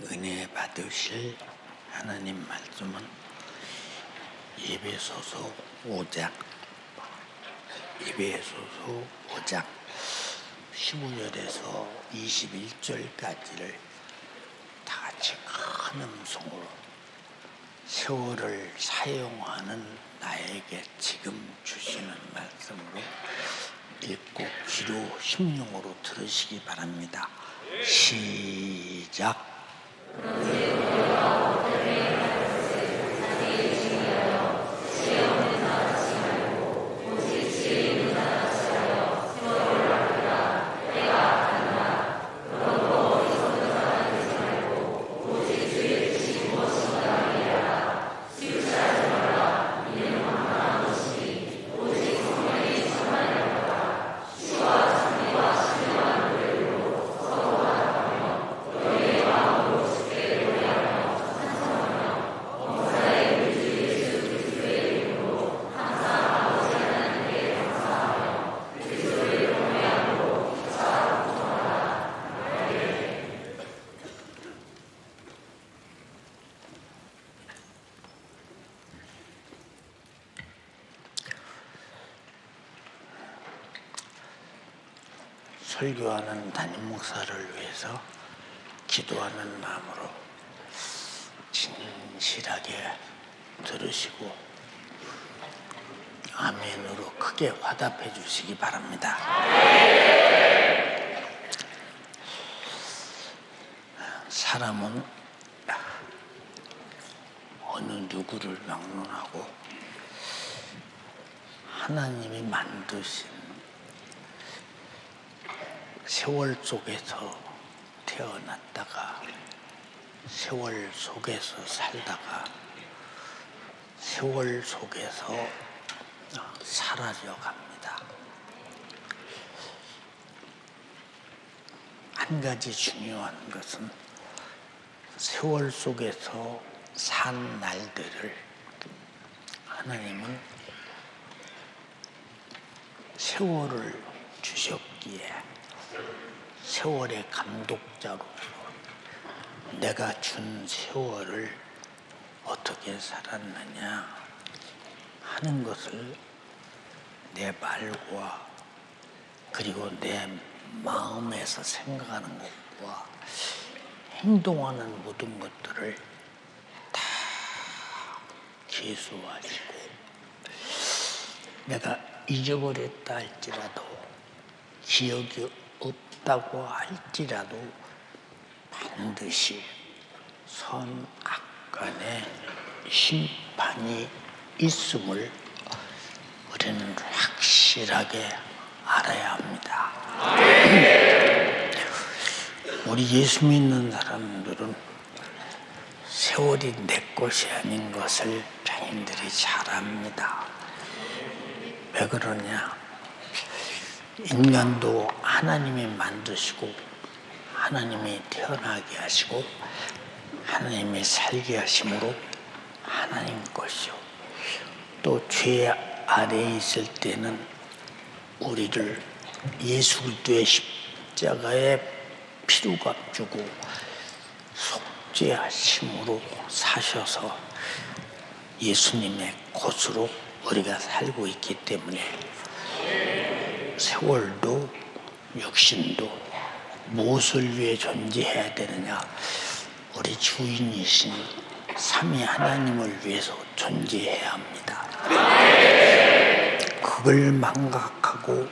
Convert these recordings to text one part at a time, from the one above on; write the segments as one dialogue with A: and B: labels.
A: 은혜 받으실 하나님 말씀은 에베소서 5장 15절에서 21절까지를 다 같이 큰 음성으로 세월을 사용하는 나에게 지금 주시는 말씀으로 읽고 귀로 심령으로 들으시기 바랍니다. 시작. 설교하는 담임 목사를 위해서 기도하는 마음으로 진실하게 들으시고 아멘으로 크게 화답해 주시기 바랍니다. 사람은 어느 누구를 막론하고 하나님이 만드신 세월 속에서 태어났다가 세월 속에서 살다가 세월 속에서 사라져 갑니다. 한 가지 중요한 것은 세월 속에서 산 날들을 하나님은 세월을 주셨기에 세월의 감독자로서 내가 준 세월을 어떻게 살았느냐 하는 것을 내 말과 그리고 내 마음에서 생각하는 것과 행동하는 모든 것들을 다 계수하시고 내가 잊어버렸다 할지라도 기억이 없다고 할지라도 반드시 선악간의 심판이 있음을 우리는 확실하게 알아야 합니다. 우리 예수 믿는 사람들은 세월이 내 것이 아닌 것을 자신들이 잘 압니다. 왜 그러냐? 인간도 하나님이 만드시고 하나님이 태어나게 하시고 하나님이 살게 하심으로 하나님 것이요 또 죄 아래에 있을 때는 우리를 예수 그리스도의 십자가에 피로가 주고 속죄하심으로 사셔서 예수님의 것으로 우리가 살고 있기 때문에 세월도 육신도 무엇을 위해 존재해야 되느냐? 우리 주인이신 삼위 하나님을 위해서 존재해야 합니다. 그걸 망각하고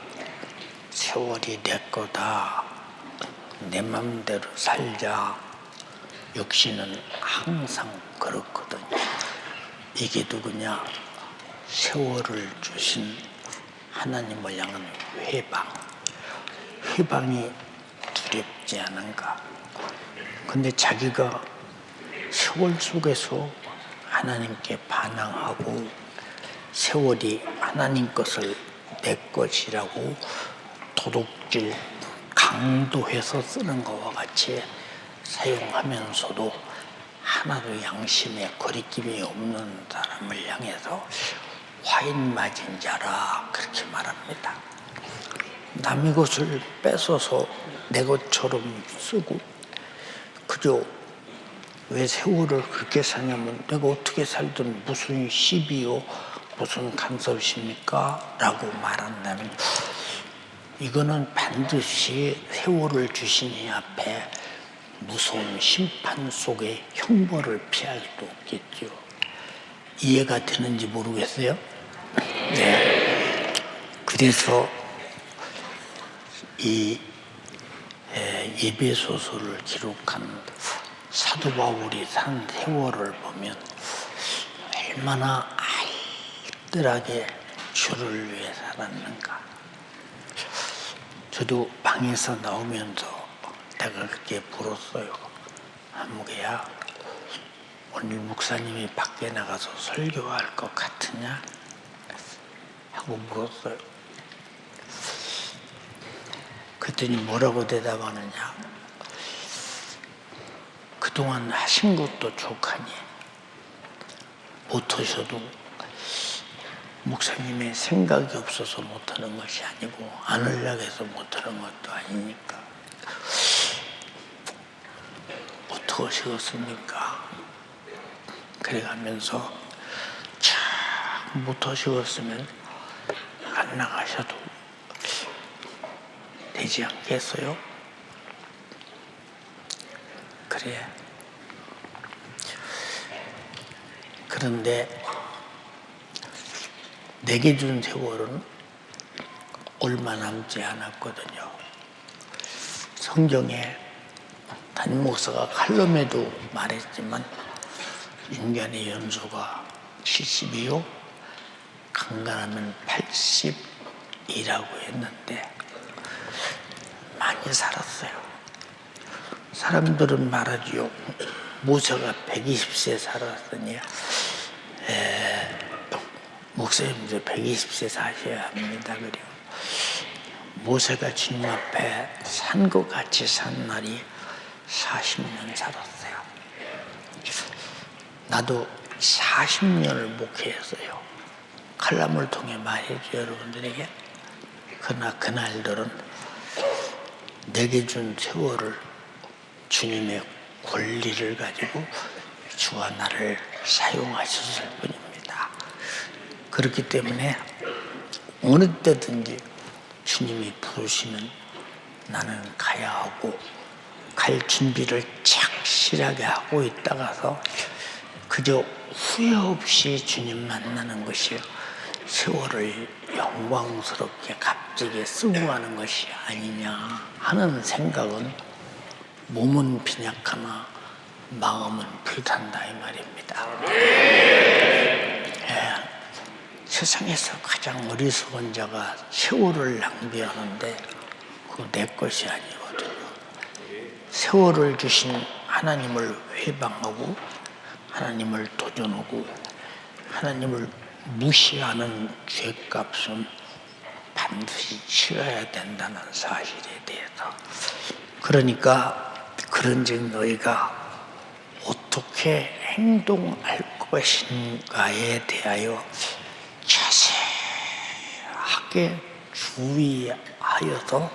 A: 세월이 내 거다, 내 맘대로 살자, 육신은 항상 그렇거든요. 이게 누구냐? 세월을 주신 하나님을 향한 회방이 두렵지 않은가? 근데 자기가 세월 속에서 하나님께 반항하고 세월이 하나님 것을 내 것이라고 도둑질 강도해서 쓰는 것과 같이 사용하면서도 하나도 양심에 거리낌이 없는 사람을 향해서 화인 맞은 자라 그렇게 말합니다. 남의 것을 뺏어서 내 것처럼 쓰고 그저 왜 세월을 그렇게 사냐면 내가 어떻게 살든 무슨 시비요 무슨 간섭입니까? 라고 말한다면 이거는 반드시 세월을 주신 이 앞에 무서운 심판 속에 형벌을 피할 수 없겠죠. 이해가 되는지 모르겠어요? 네. 그래서 이 예배소설을 기록한 사도 바울이 산 세월을 보면 얼마나 알뜰하게 주를 위해 살았는가. 저도 방에서 나오면서 내가 그렇게 물었어요. 한무개야, 오늘 목사님이 밖에 나가서 설교할 것 같으냐? 하고 물었어요. 그랬더니 뭐라고 대답하느냐? 그동안 하신 것도 족하니 못하셔도 목사님의 생각이 없어서 못하는 것이 아니고 안 하려고 해서 못하는 것도 아니니까 못하시겠습니까? 그래가면서 참 못하시겠으면 안 나가셔도 되지 않겠어요? 그래. 그런데 내게 준 세월은 얼마 남지 않았거든요. 성경에 담임 목사가 칼럼에도 말했지만 인간의 연수가 70이요 강간하면 80이라고 했는데 많이 살았어요. 사람들은 말하지요. 모세가 120세 살았으니 목사님도 120세 사셔야 합니다. 그래요. 모세가 주님 앞에 산 것 같이 산 날이 40년 살았어요. 나도 40년을 목회했어요. 칼럼을 통해 말해줘요, 여러분들에게. 그러나 그날들은 내게 준 세월을 주님의 권리를 가지고 주와 나를 사용하셨을 뿐입니다. 그렇기 때문에 어느 때든지 주님이 부르시면 나는 가야 하고 갈 준비를 착실하게 하고 있다가서 그저 후회 없이 주님 만나는 것이 세월을 영광스럽게 값지게 쓰고 가는 것이 아니냐 하는 생각은 몸은 빈약하나 마음은 불탄다 이 말입니다. 세상에서 가장 어리석은 자가 세월을 낭비하는데 그거 내 것이 아니거든요. 세월을 주신 하나님을 회방하고 하나님을 도전하고 하나님을 무시하는 죄값은 반드시 치러야 된다는 사실에 대해서 그러니까 그런즉 너희가 어떻게 행동할 것인가에 대하여 자세하게 주의하여서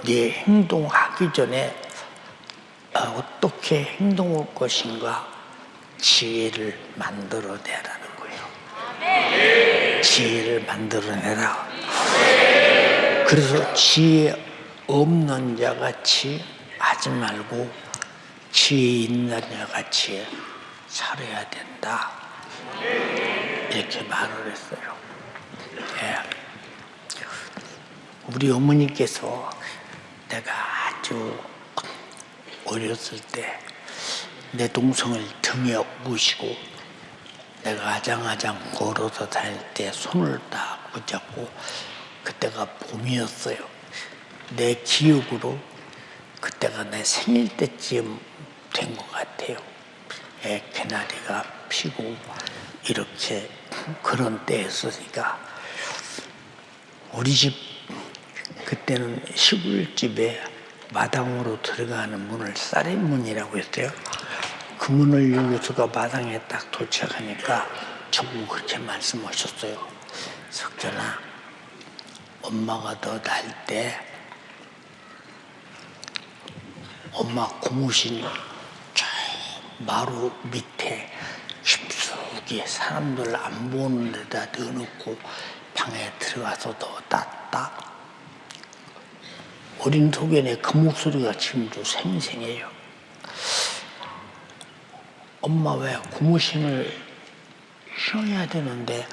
A: 네 행동하기 전에 어떻게 행동할 것인가 지혜를 만들어내라는 거예요. 지혜를 만들어내라. 그래서 지혜 없는 자 같이 하지 말고 지혜 있는 자 같이 살아야 된다. 이렇게 말을 했어요. 우리 어머니께서 내가 아주 어렸을 때 내 동생을 등에 업으시고 내가 아장아장 걸어서 다닐 때 손을 딱 붙잡고 그때가 봄이었어요. 내 기억으로 그때가 내 생일 때쯤 된 것 같아요. 개나리가 피고 이렇게 그런 때였으니까 우리 집 그때는 시골집에 마당으로 들어가는 문을 쌀의문이라고 했어요. 그 문을 열고서가 마당에 딱 도착하니까 저보고 그렇게 말씀하셨어요. 석전아, 엄마가 너 날 때 엄마 고무신 마루 밑에 깊숙이 사람들 안 보는 데다 넣어놓고 방에 들어가서 넣어놨다. 어린 소견의 그 목소리가 지금도 생생해요. 엄마 왜 고무신을 신어야 되는데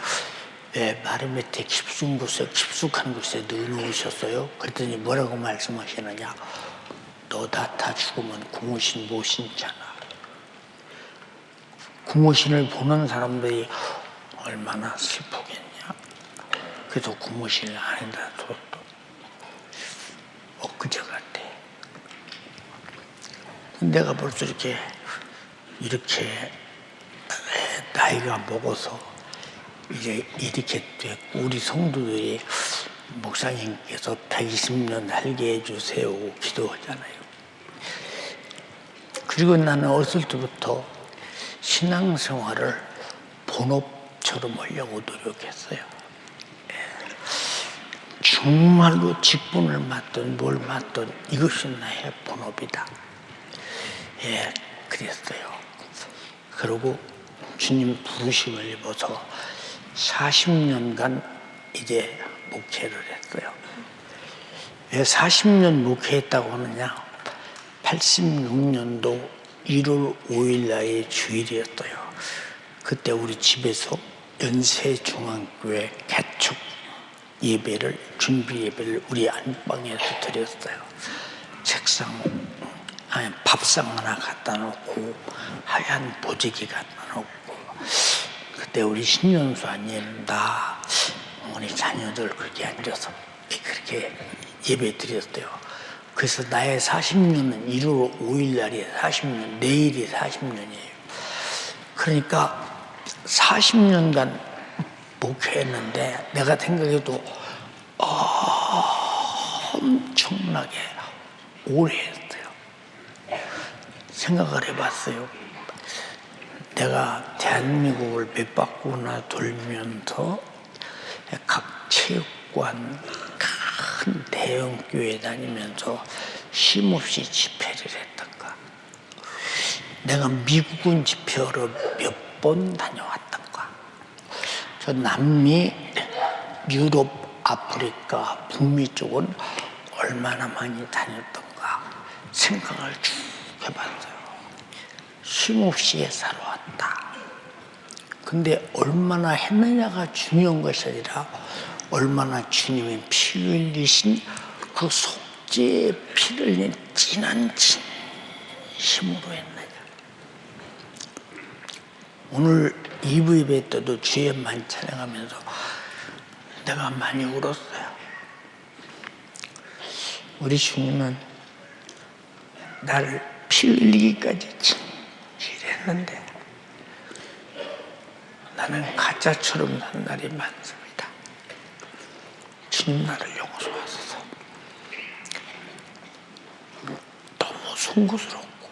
A: 왜 마루 밑에 깊숙한 곳에 넣어놓으셨어요? 그랬더니 뭐라고 말씀하시느냐. 너 다 죽으면 고무신 못 신잖아. 고무신을 보는 사람들이 얼마나 슬프겠냐. 그래서 고무신을 안에다 뒀다. 엊그제 같아. 내가 벌써 이렇게 나이가 먹어서 이제 이렇게 됐고, 우리 성도들이 목사님께서 120년 살게 해주세요 기도하잖아요. 그리고 나는 어렸을 때부터 신앙생활을 본업처럼 하려고 노력했어요. 정말로 직분을 맡든 뭘 맡든 이것이 나의 본업이다. 그랬어요. 그리고 주님 부르심을 입어서 40년간 이제 목회를 했어요. 왜 40년 목회했다고 하느냐? 86년도 1월 5일 날이 주일이었어요. 그때 우리 집에서 연세중앙교회 개축 예배를, 준비 예배를 우리 안방에서 드렸어요. 밥상 하나 갖다 놓고 하얀 보재기 갖다 놓고, 그때 우리 신년수아님, 나, 우리 자녀들 그렇게 앉아서 그렇게 예배 드렸어요. 그래서 나의 40년은 1월 5일 날이 40년, 내일이 40년이에요. 그러니까 40년간 목회했는데 내가 생각해도 엄청나게 오래 했어요. 생각을 해봤어요. 내가 대한민국을 몇 바퀴나 돌면서 각 체육관, 큰 대형 교회 다니면서 쉼없이 집회를 했던가, 내가 미국은 집회를 몇 번 다녀왔던가, 저 남미, 유럽, 아프리카, 북미 쪽은 얼마나 많이 다녔던가 생각을 쭉 해봤어요. 쉼없이 살아왔다. 근데 얼마나 했느냐가 중요한 것이 아니라 얼마나 주님의 피 흘리신 그 속죄의 피를 흘린 진한 진심으로 했느냐. 오늘 2부 예배 때도 주의만 찬양하면서 내가 많이 울었어요. 우리 주님은 나를 피 흘리기까지 진실했는데 나는 가짜처럼 산 날이 많습니다. 주님 나를 용서하소서. 너무 송구스럽고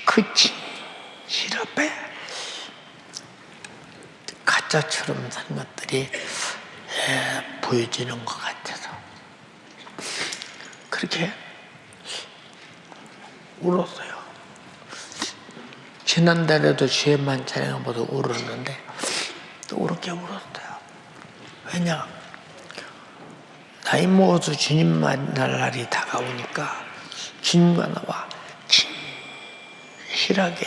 A: 그 진실 앞에 가짜처럼 산 것들이 보여지는 것 같아서 그렇게 울었어요. 지난달에도 주의만 찬양보다 울었는데 또 그렇게 울었어요. 왜냐? 나이 먹어서 주님 만날 날이 다가오니까 주님과 나와 진실하게,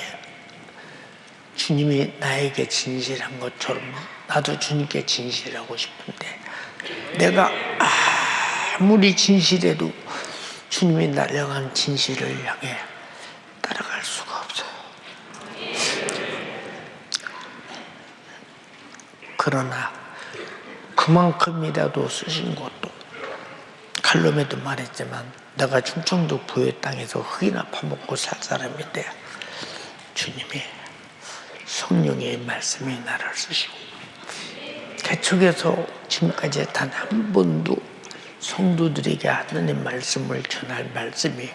A: 주님이 나에게 진실한 것처럼 나도 주님께 진실하고 싶은데, 내가 아무리 진실해도 주님이 나를 향한 진실을 향해 따라갈 수가 없어요. 그러나 그만큼이라도 쓰신 것도, 칼럼에도 말했지만 내가 충청도 부여 땅에서 흙이나 파먹고 살 사람인데 주님이 성령의 말씀이 나를 쓰시고, 개척에서 지금까지 단 한 번도 성도들에게 하나님 말씀을 전할 말씀이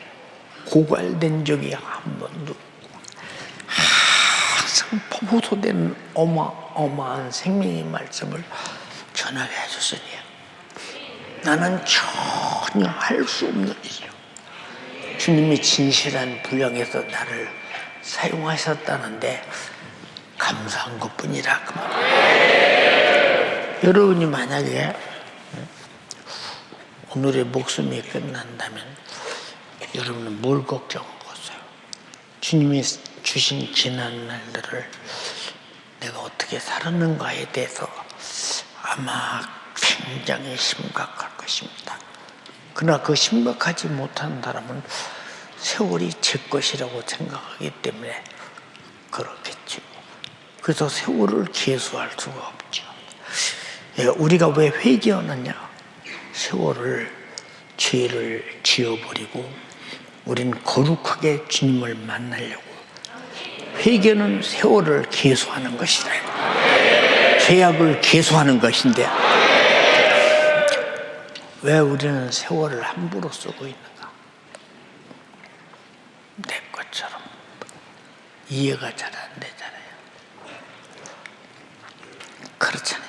A: 고갈된 적이 한 번도, 항상 포도된 어마어마한 생명의 말씀을 전하게 해주시니 나는 전혀 할 수 없는 일이요. 주님이 진실한 분량에서 나를 사용하셨다는데 감사한 것뿐이라. 여러분이 만약에 오늘의 목숨이 끝난다면 여러분은 뭘 걱정하겠어요? 주님이 주신 지난 날들을 내가 어떻게 살았는가에 대해서 아마 굉장히 심각할 것입니다. 그러나 그 심각하지 못한 사람은 세월이 제 것이라고 생각하기 때문에 그렇겠죠. 그래서 세월을 계수할 수가 없죠. 우리가 왜 회개하느냐? 세월을, 죄를 지어버리고 우리는 거룩하게 주님을 만나려고. 회개는 세월을 계수하는 것이다. 죄악을 계수하는 것인데 왜 우리는 세월을 함부로 쓰고 있는가? 내 것처럼 이해가 잘 안 되잖아요. 그렇잖아요.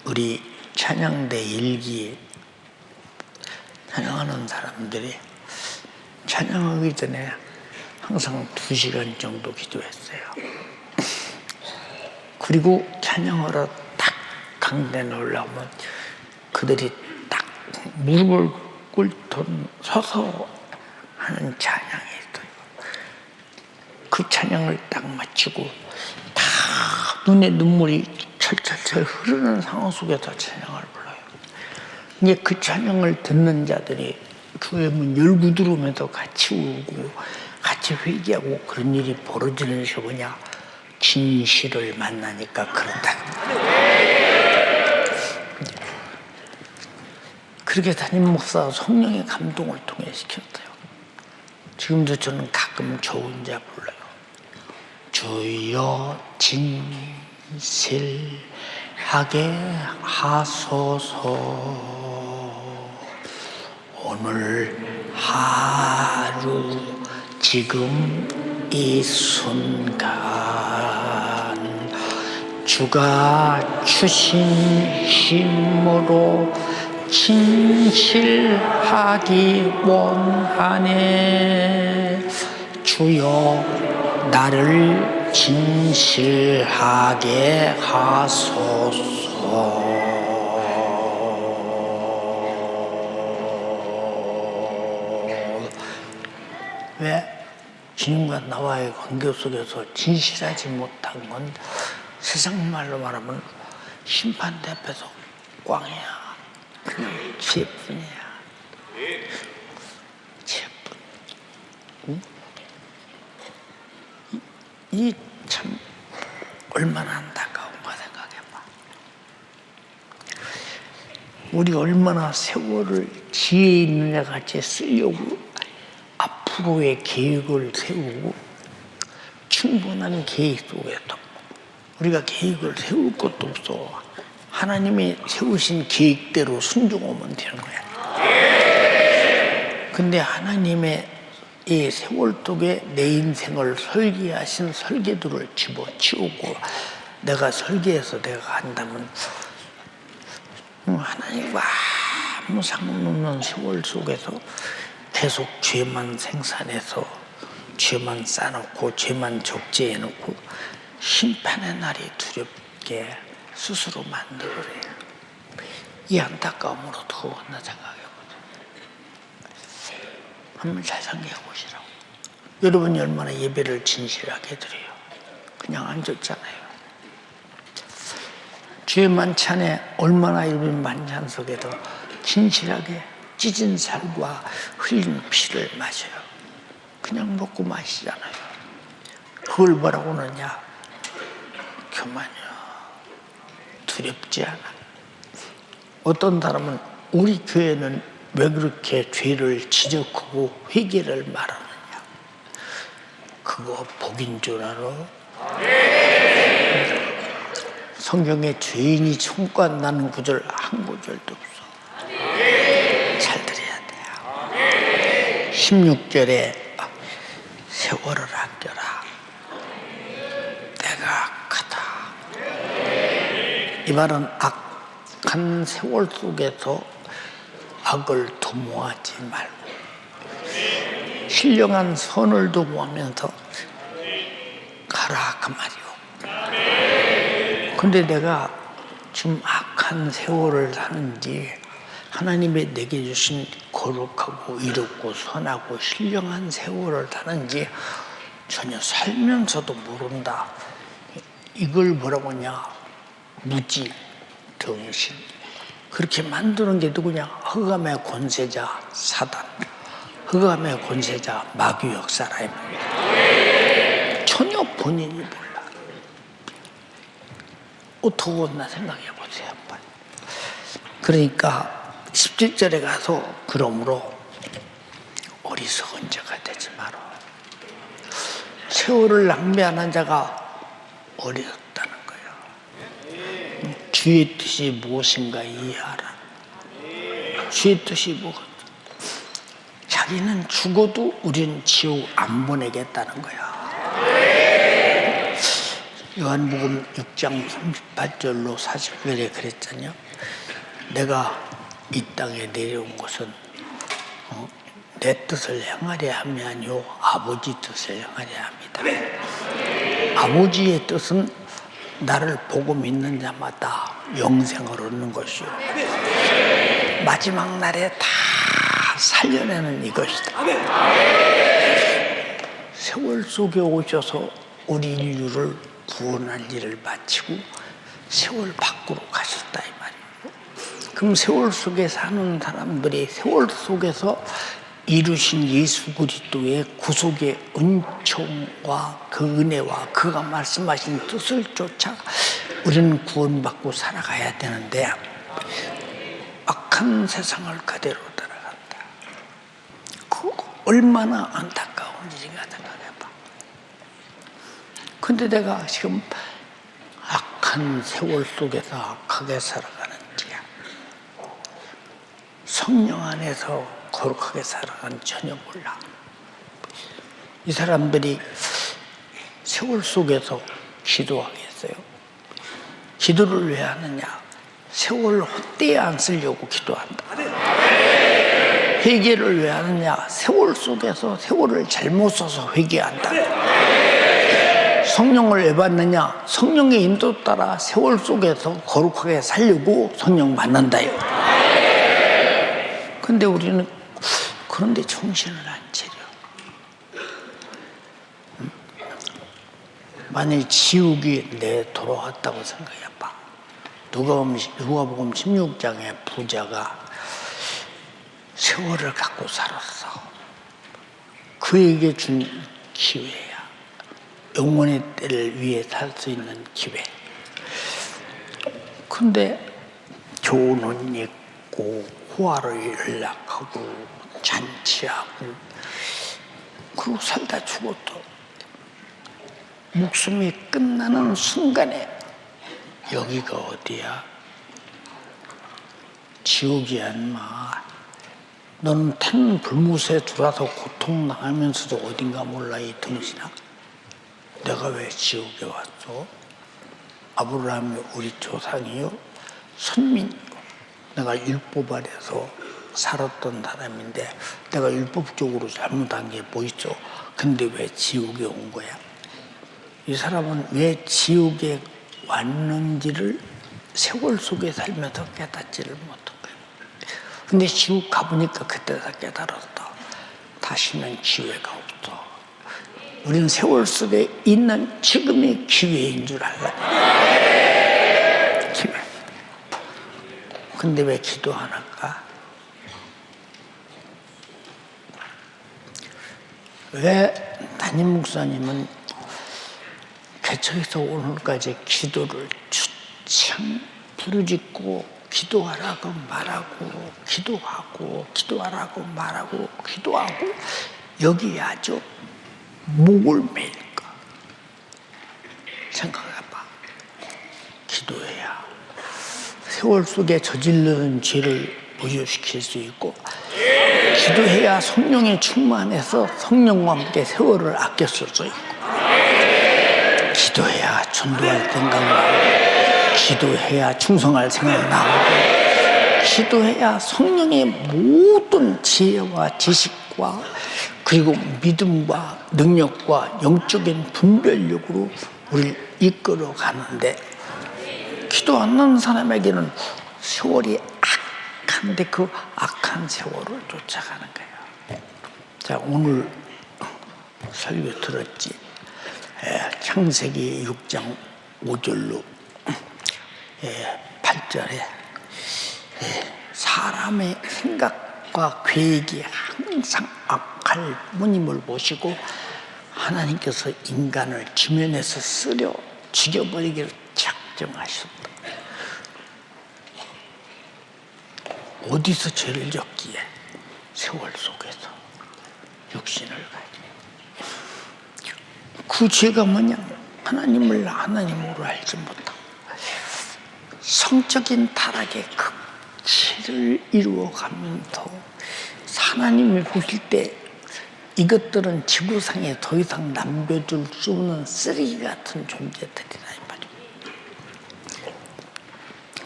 A: 우리 찬양대 일기에 찬양하는 사람들이 찬양하기 전에 항상 2시간 정도 기도했어요. 그리고 찬양하러 딱 강단에 올라오면 그들이 딱 무릎을 꿇고 서서 하는 찬양이 있어요. 그 찬양을 딱 마치고 다 눈에 눈물이 철철철 흐르는 상황 속에서 찬양을 불러요. 이제 그 찬양을 듣는 자들이 교회 문 열고 들어오면서 같이 울고 같이 회개하고 그런 일이 벌어지는 것이 뭐냐? 진실을 만나니까 그렇다. 그렇게 담임 목사가 성령의 감동을 통해 시켰어요. 지금도 저는 가끔 저 혼자 불러요. 주여 진실하게 하소서. 오늘 하루 지금 이 순간 주가 주신 힘으로 진실하기 원하네. 주여 나를 진실하게 하소서. 왜? 주님과 나와의 관계 속에서 진실하지 못한 건 세상 말로 말하면 심판대 앞에서 꽝이야. 그냥 죄뿐이야. 죄뿐. 응? 이 참 얼마나 안타까운가 생각해봐. 우리가 얼마나 세월을 지혜 있는 애 같이 쓰려고 앞으로의 계획을 세우고 충분한 계획 속에서 우리가 계획을 세울 것도 없어. 하나님이 세우신 계획대로 순종하면 되는 거야. 근데 하나님의 이 세월 속에 내 인생을 설계하신 설계도를 집어치우고 내가 설계해서 내가 한다면 하나님과 아무 상관없는 세월 속에서 계속 죄만 생산해서 죄만 쌓아놓고 죄만 적재해놓고 심판의 날이 두렵게 스스로 만들어요. 이 안타까움으로 더웠나 생각해보세요. 한번 잘 생각해 보시라고. 여러분이 얼마나 예배를 진실하게 드려요. 그냥 앉았잖아요. 주의 만찬에 얼마나 여러분 만찬 속에도 진실하게 찢은 살과 흘린 피를 마셔요. 그냥 먹고 마시잖아요. 그걸 뭐라고 하느냐? 교만이요. 두렵지 않아. 어떤 사람은 우리 교회는 왜 그렇게 죄를 지적하고 회개를 말하느냐? 그거 복인 줄 알아? 성경에 죄인이 청구한다는 구절 한 구절도 없어. 잘 들어야 돼요. 16절에 세월을 아껴라. 내가 악하다. 이 말은 악한 세월 속에서 악을 도모하지 말고 신령한 선을 두고 하면서 가라 그 말이오. 근데 내가 지금 악한 세월을 사는지 하나님의 내게 주신 거룩하고 이롭고 선하고 신령한 세월을 사는지 전혀 살면서도 모른다. 이걸 뭐라고 하냐? 무지, 등신. 그렇게 만드는 게 누구냐? 흑암의 권세자 사단, 흑암의 권세자 마귀 역사라 이 말이야. 전혀 본인이 몰라. 어떡하나 생각해 보세요. 그러니까 17절에 가서 그러므로 어리석은 자가 되지 마라. 세월을 낭비하는 자가 어리석다는 거예요. 주의 뜻이 무엇인가 이해하라. 주의 뜻이 무엇? 자기는 죽어도 우리는 지옥 안 보내겠다는 거야. 요한복음 6장 38절로 40절에 그랬잖아요. 내가 이 땅에 내려온 것은 내 뜻을 행하려 함이 아니요 아버지 뜻을 행하려 함이다. 아버지의 뜻은 나를 보고 믿는 자마다 영생을 얻는 것이요 마지막 날에 다 살려내는 이것이다. 세월 속에 오셔서 우리 인류를 구원할 일을 마치고 세월 밖으로 가셨다 이 말이에요. 그럼 세월 속에 사는 사람들이 세월 속에서 이루신 예수 그리스도의 구속의 은총과 그 은혜와 그가 말씀하신 뜻을 쫓아 우리는 구원받고 살아가야 되는데 악한 세상을 그대로 따라간다. 그 얼마나 안타까운 일인가 생각해봐. 근데 내가 지금 악한 세월 속에서 악하게 살아가는지 성령 안에서 거룩하게 살아가는 전혀 몰라. 이 사람들이 세월 속에서 기도하겠어요? 기도를 왜 하느냐? 세월 헛되이 안 쓰려고 기도한다. 회개를 왜 하느냐? 세월 속에서 세월을 잘못 써서 회개한다. 성령을 왜 받느냐? 성령의 인도 따라 세월 속에서 거룩하게 살려고 성령 받는다. 근데 우리는 그런데 정신을 안 차려. 만일 지옥이 내 돌아왔다고 생각해봐. 누가복음 16장에 부자가 세월을 갖고 살았어. 그에게 준 기회야. 영원의 때를 위해 살 수 있는 기회. 근데 좋은 옷 입고 호화를 연락하고 잔치하고 그러고 살다 죽었다. 목숨이 끝나는 순간에 여기가 어디야? 지옥이야 인마. 너는 탄 불못에 들어와서 고통당하면서도 어딘가 몰라 이 등신아. 내가 왜 지옥에 왔어? 아브라함이 우리 조상이요 선민이요. 내가 율법 아래서 살았던 사람인데 내가 율법적으로 잘못한 게 뭐 있어? 근데 왜 지옥에 온 거야? 이 사람은 왜 지옥에 왔는지를 세월 속에 살면서 깨닫지를 못한 거야. 근데 지옥 가보니까 그때 다 깨달았다. 다시는 기회가 없어. 우리는 세월 속에 있는 지금의 기회인 줄 알라. 기회. 근데 왜 기도 안 할까? 왜 담임 목사님은 개척에서 오늘까지 기도를 주창 부르짖고 기도하라고 말하고 기도하고 기도하라고 말하고 기도하고 여기에 아주 목을 매일까? 생각해봐. 기도해야 세월 속에 저지르는 죄를 무효시킬 수 있고 기도해야 성령에 충만해서 성령과 함께 세월을 아껴 쓸 수 있고 기도해야 전도할 생각 나오고 기도해야 충성할 생각 나오고 기도해야 성령의 모든 지혜와 지식과 그리고 믿음과 능력과 영적인 분별력으로 우리를 이끌어 가는데, 기도 안 하는 사람에게는 세월이 악한데 그 악한 세월을 쫓아가는 거예요. 자, 오늘 설교 들었지? 창세기 6장 5절로 8절에 사람의 생각과 계획이 항상 악할 뿐임을 보시고 하나님께서 인간을 지면에서 쓰려 죽여버리기를 작정하셨다. 어디서 죄를 졌기에? 세월 속에서 육신을 가지고. 그 죄가 뭐냐? 하나님을 하나님으로 알지 못하고 성적인 타락의 극치를 이루어가면서 하나님이 보실 때 이것들은 지구상에 더 이상 남겨줄 수 없는 쓰레기 같은 존재들이라 이 말이에요.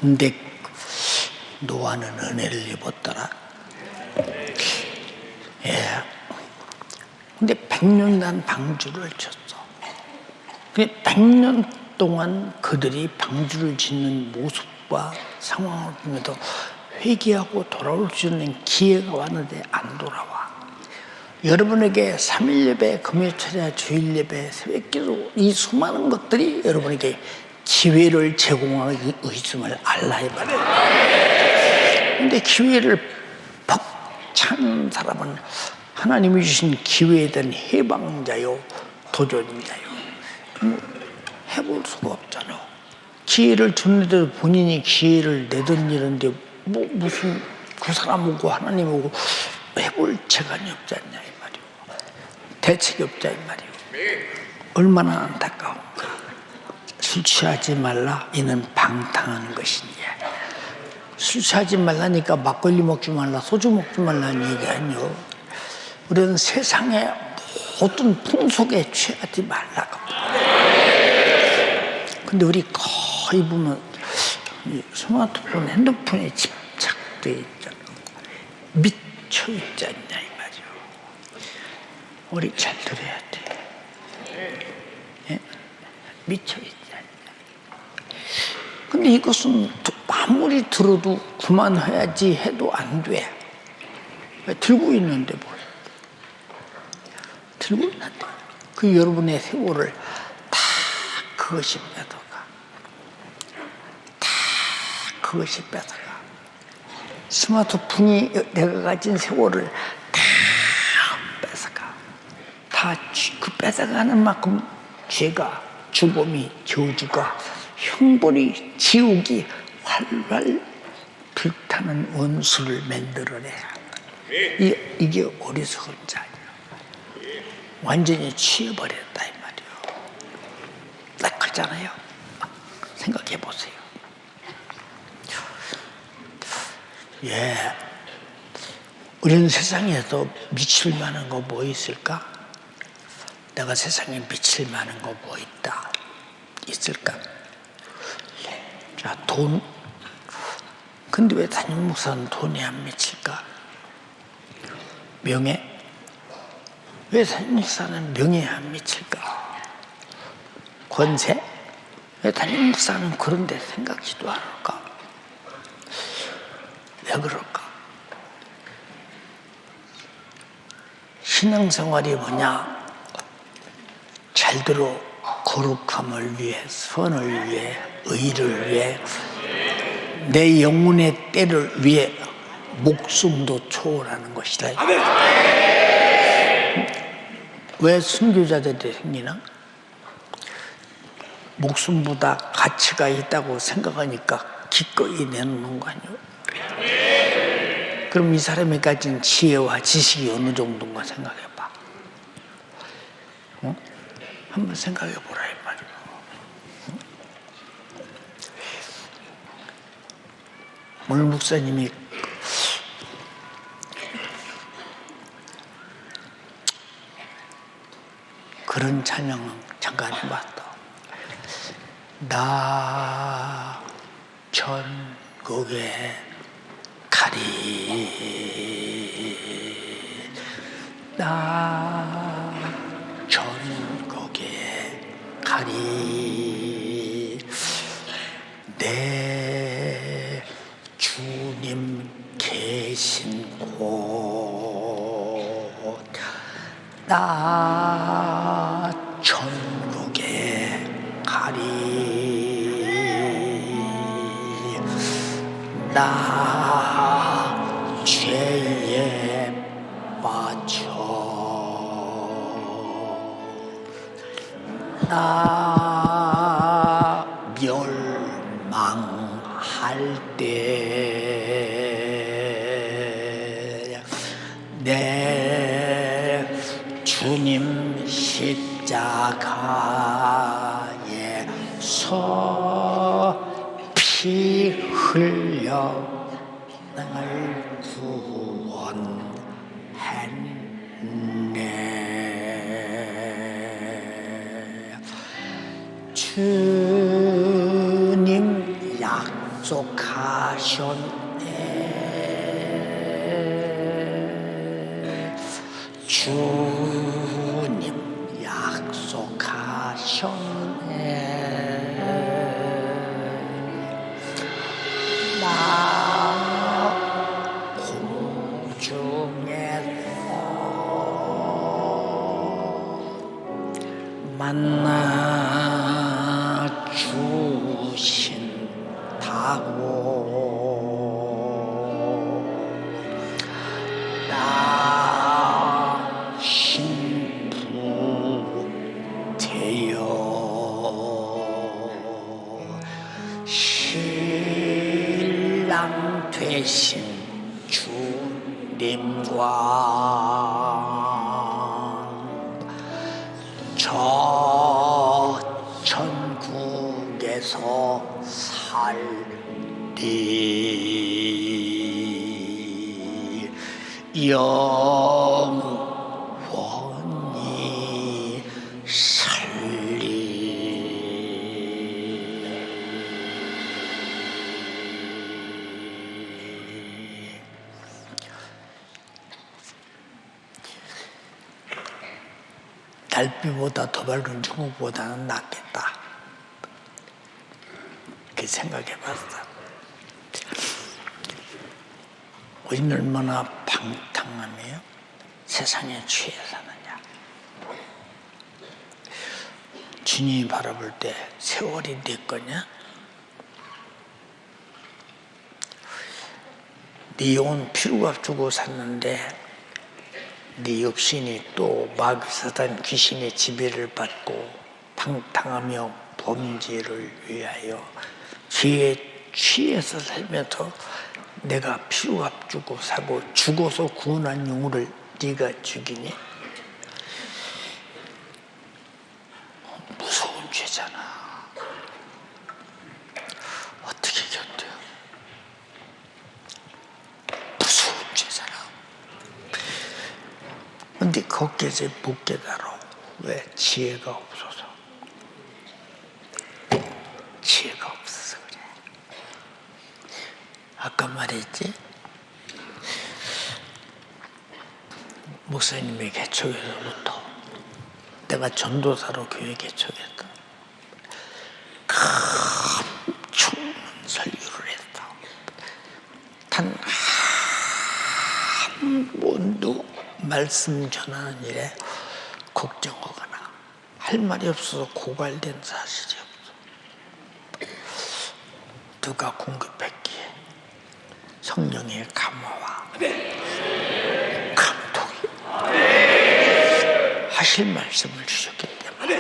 A: 근데 노아는 은혜를 입었더라. 근데 100년간 방주를 쳤어. 100년 동안 그들이 방주를 짓는 모습과 상황을 보면서 회개하고 돌아올 수 있는 기회가 왔는데 안 돌아와. 여러분에게 3일 예배, 금요 철야, 주일 예배, 새벽기도, 이 수많은 것들이 여러분에게 기회를 제공하고 있음을 알라 이 말이에요. 근데 기회를 벅찬 사람은 하나님이 주신 기회에 대한 해방자요, 도전자요. 해볼 수가 없잖아. 기회를 줬는데도 본인이 기회를 내던지는데 무슨 그 사람하고 하나님하고 해볼 재간이 없지 않냐 이 말이오. 대책이 없자 이 말이오. 얼마나 안타까운가. 술 취하지 말라 이는 방탕한 것이냐. 술 취하지 말라니까 막걸리 먹지 말라, 소주 먹지 말라는 얘기 아니요. 우리는 세상의 모든 풍속에 취하지 말라고. 근데 우리 거의 보면 스마트폰, 핸드폰에 집착돼 있잖아. 미쳐 있지 않냐 이 말이야. 우리 잘 들어야 돼. 예? 미쳐 있지 않냐. 근데 이것은 아무리 들어도 그만해야지 해도 안 돼. 들고 있는데 뭘. 들고 있는데. 그 여러분의 세월을 다 그것이 뺏어가. 다 그것이 뺏어가. 스마트폰이 내가 가진 세월을 다 뺏어가. 다 그 뺏어가는 만큼 죄가, 죽음이, 저주가, 형벌이, 지옥이 활활 불타는 원수를 만들어내야. 이게 어리석은 자예요. 완전히 취해버렸다 이 말이에요. 딱하잖아요. 생각해 보세요. 예, 우리는 세상에서 미칠 만한 거 뭐 있을까? 내가 세상에 미칠 만한 거 뭐 있다 있을까? 자, 돈. 근데 왜 담임 목사는 돈에 안 미칠까? 명예. 왜 담임 목사는 명예에 안 미칠까? 권세. 왜 담임 목사는 그런 데 생각지도 않을까? 왜 그럴까? 신앙생활이 뭐냐? 잘 들어. 거룩함을 위해, 선을 위해, 의를 위해, 내 영혼의 때를 위해 목숨도 초월하는 것이다. 왜 순교자들이 생기나? 목숨보다 가치가 있다고 생각하니까 기꺼이 내놓는 거 아니에요? 그럼 이 사람이 가진 지혜와 지식이 어느 정도인가 생각해봐. 어? 한번 생각해보라 이 말이에요. 오늘 목사님이 그런 찬양을 잠깐 해봤다. 나 천국에 가리 나 전국에 가리 내 주님 계신 곳 나 전국에 가리 나 죄에 빠져 나 멸망할 때 내 주님 십자가에서 피 흘려 나를 구원했네. 주님 약속하셨네. 주님 약속하셨네. 나 공중에서 만나 주신다고 나 신부 되어 신랑 되신 주님과 저 천국에서 살리 영원히 살리. 달빛보다 더 밝은 중국보다는 낫겠다. 그 생각해봤어. 우리는 얼마나 방탕하며 세상에 취해 사느냐. 주님이 바라볼 때 세월이 네 거냐? 네 영혼 피부값 주고 샀는데 네 육신이 또 마귀사단 귀신의 지배를 받고 방탕하며 범죄를 위하여 죄에 취해서 살면서 내가 피부값 주고 사고 죽어서 구원한 영혼을 네가 죽이니? 무서운 죄잖아. 어떻게 견뎌? 무서운 죄잖아. 근데 거기서 못 깨달아. 왜? 지혜가 없어서. 지혜가 없어서 그래. 아까 말했지? 목사님의 개척에서부터 내가 전도사로 교회 개척했다. 큰 설교를 했다. 단 한 번도 말씀 전하는 일에 걱정하거나 할 말이 없어서 고갈된 사실이 없어. 누가 공급했기에 성령의 감화와 감독이 하실 말씀을 주셨기 때문에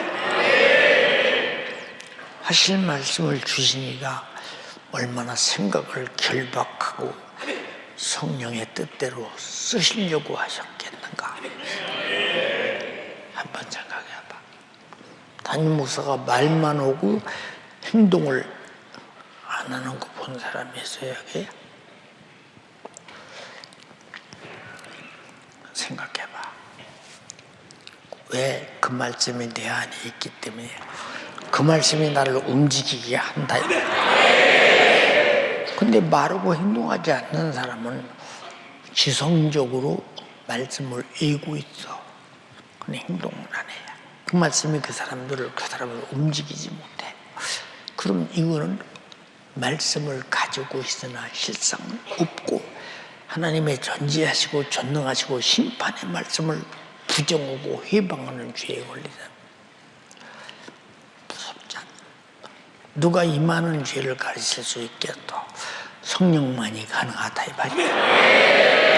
A: 하실 말씀을 주시니까 얼마나 생각을 결박하고 성령의 뜻대로 쓰시려고 하셨겠는가. 한번 생각해봐. 담임 목사가 말만 오고 행동을 안 하는 거 본 사람이 있어요, 여기? 생각해봐. 왜? 그 말씀이 내 안에 있기 때문에 그 말씀이 나를 움직이게 한다. 근데 말하고 행동하지 않는 사람은 지성적으로 말씀을 읽고 있어. 그런 행동을 안 해요. 그 말씀이 그 사람을 움직이지 못해. 그럼 이거는 말씀을 가지고 있으나 실상 없고 하나님의 전지하시고 전능하시고 심판의 말씀을 부정하고 회방하는 죄에 걸리다. 무섭지 않나? 누가 이 많은 죄를 가르칠 수 있겠어? 성령만이 가능하다 이 말이야.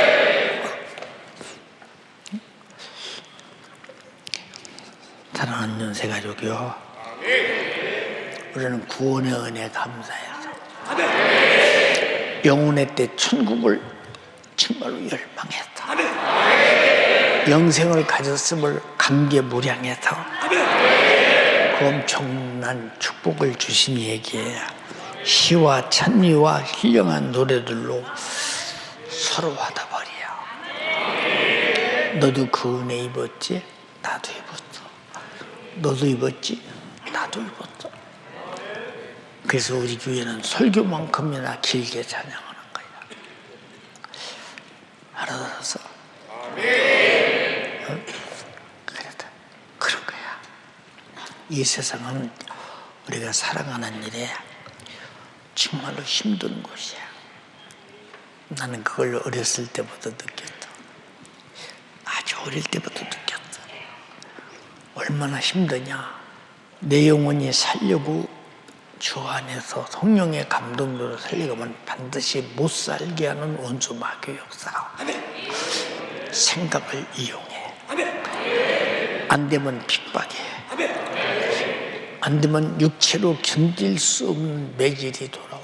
A: 사랑하는 연세가족이요, 우리는 구원의 은혜에 감사해서 영혼의 때 천국을 정말로 열망했다. 영생을 가졌음을 감개무량해서 그 엄청난 축복을 주신 얘기에 시와 찬미와 힐령한 노래들로 서로 받아버려. 너도 그 은혜 입었지? 나도 입었어. 너도 입었지? 나도 입었어. 그래서 우리 교회는 설교만큼이나 길게 찬양하는 거야. 알아들어서? 응? 그래도 그런 거야. 이 세상은 우리가 살아가는 일에 정말로 힘든 곳이야. 나는 그걸 어렸을 때부터 느꼈어. 아주 어릴 때부터 느꼈어. 얼마나 힘드냐. 내 영혼이 살려고 주 안에서 성령의 감동으로 살려가면 반드시 못 살게 하는 원수 마귀의 역사. 생각을 이용해. 안 되면 핍박해. 안 되면 육체로 견딜 수 없는 매질이 돌아와.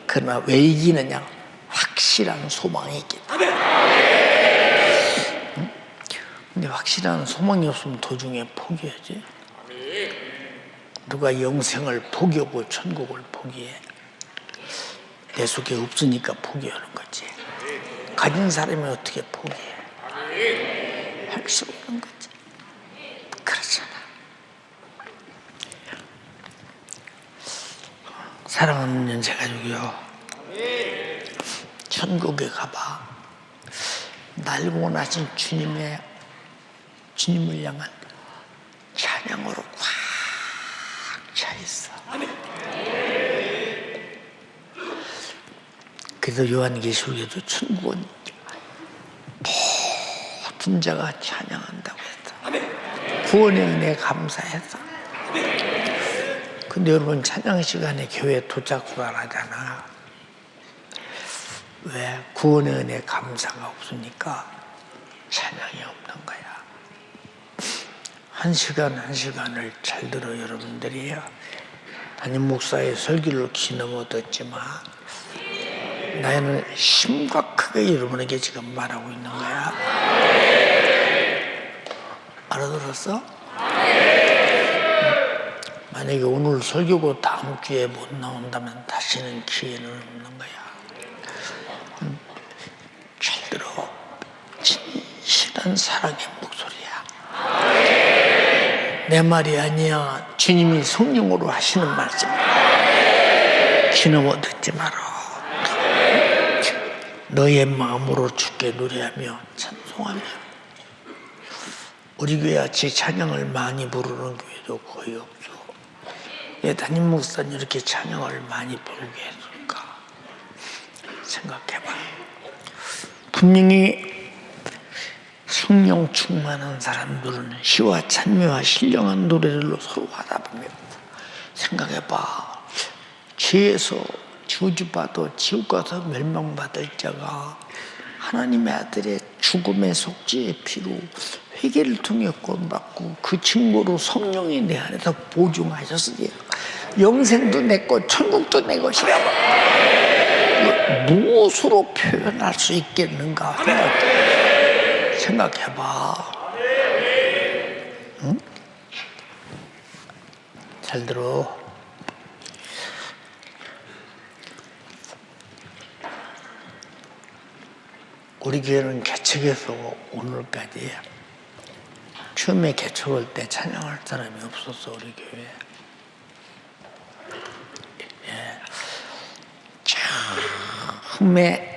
A: 그러나 왜 이기느냐? 확실한 소망이 있기 때문에. 근데 확실한 소망이 없으면 도중에 포기하지. 누가 영생을 포기하고 천국을 포기해? 내 속에 없으니까 포기하는 거지. 가진 사람이 어떻게 포기해? 할 수 없는 거지. 그렇잖아. 사랑하는 연세가족이요, 천국에 가봐. 날 원하신 주님을 향한 찬양으로 꽉 차 있어. 그래서 요한계시록에도 천국은 모든 자가 찬양한다고 했어. 구원의 은혜에 감사해서. 근데 여러분, 찬양 시간에 교회 도착수가 안 하잖아. 왜? 구원의 은혜 감사가 없으니까 찬양이 없는 거야. 한 시간 한 시간을 잘 들어. 여러분들이 담임 목사의 설교를 귀넘어 듣지만 나는 심각하게 여러분에게 지금 말하고 있는 거야. 알아들었어? 만약에 오늘 설교고 다음 주에 못 나온다면 다시는 기회는 없는 거야. 잘 들어. 진실한 사랑의 목소리야. 내 말이 아니야. 주님이 성령으로 하시는 말씀. 귀넘어 듣지 마라. 너의 마음으로 주께 노래하며 찬송하며. 우리 교회같이 찬양을 많이 부르는 교회도 거의 없어. 왜 담임 목사님 이렇게 찬양을 많이 부르게 했을까? 생각해봐. 분명히 성령 충만한 사람들은 시와 찬미와 신령한 노래들로 서로 화답하며. 생각해봐. 죄에서 저주받아 지옥 가서 멸망받을 자가 하나님의 아들의 죽음의 속죄의 피로 회개를 통해 구원받고 그 증거로 성령이 내 안에서 보증하셨으니 영생도 내 것, 천국도 내 것이라고. 무엇으로 표현할 수 있겠는가? 생각해봐. 응? 잘 들어. 우리 교회는 개척에서 오늘까지 처음에 개척할 때 찬양할 사람이 없었어. 우리 교회. 처음에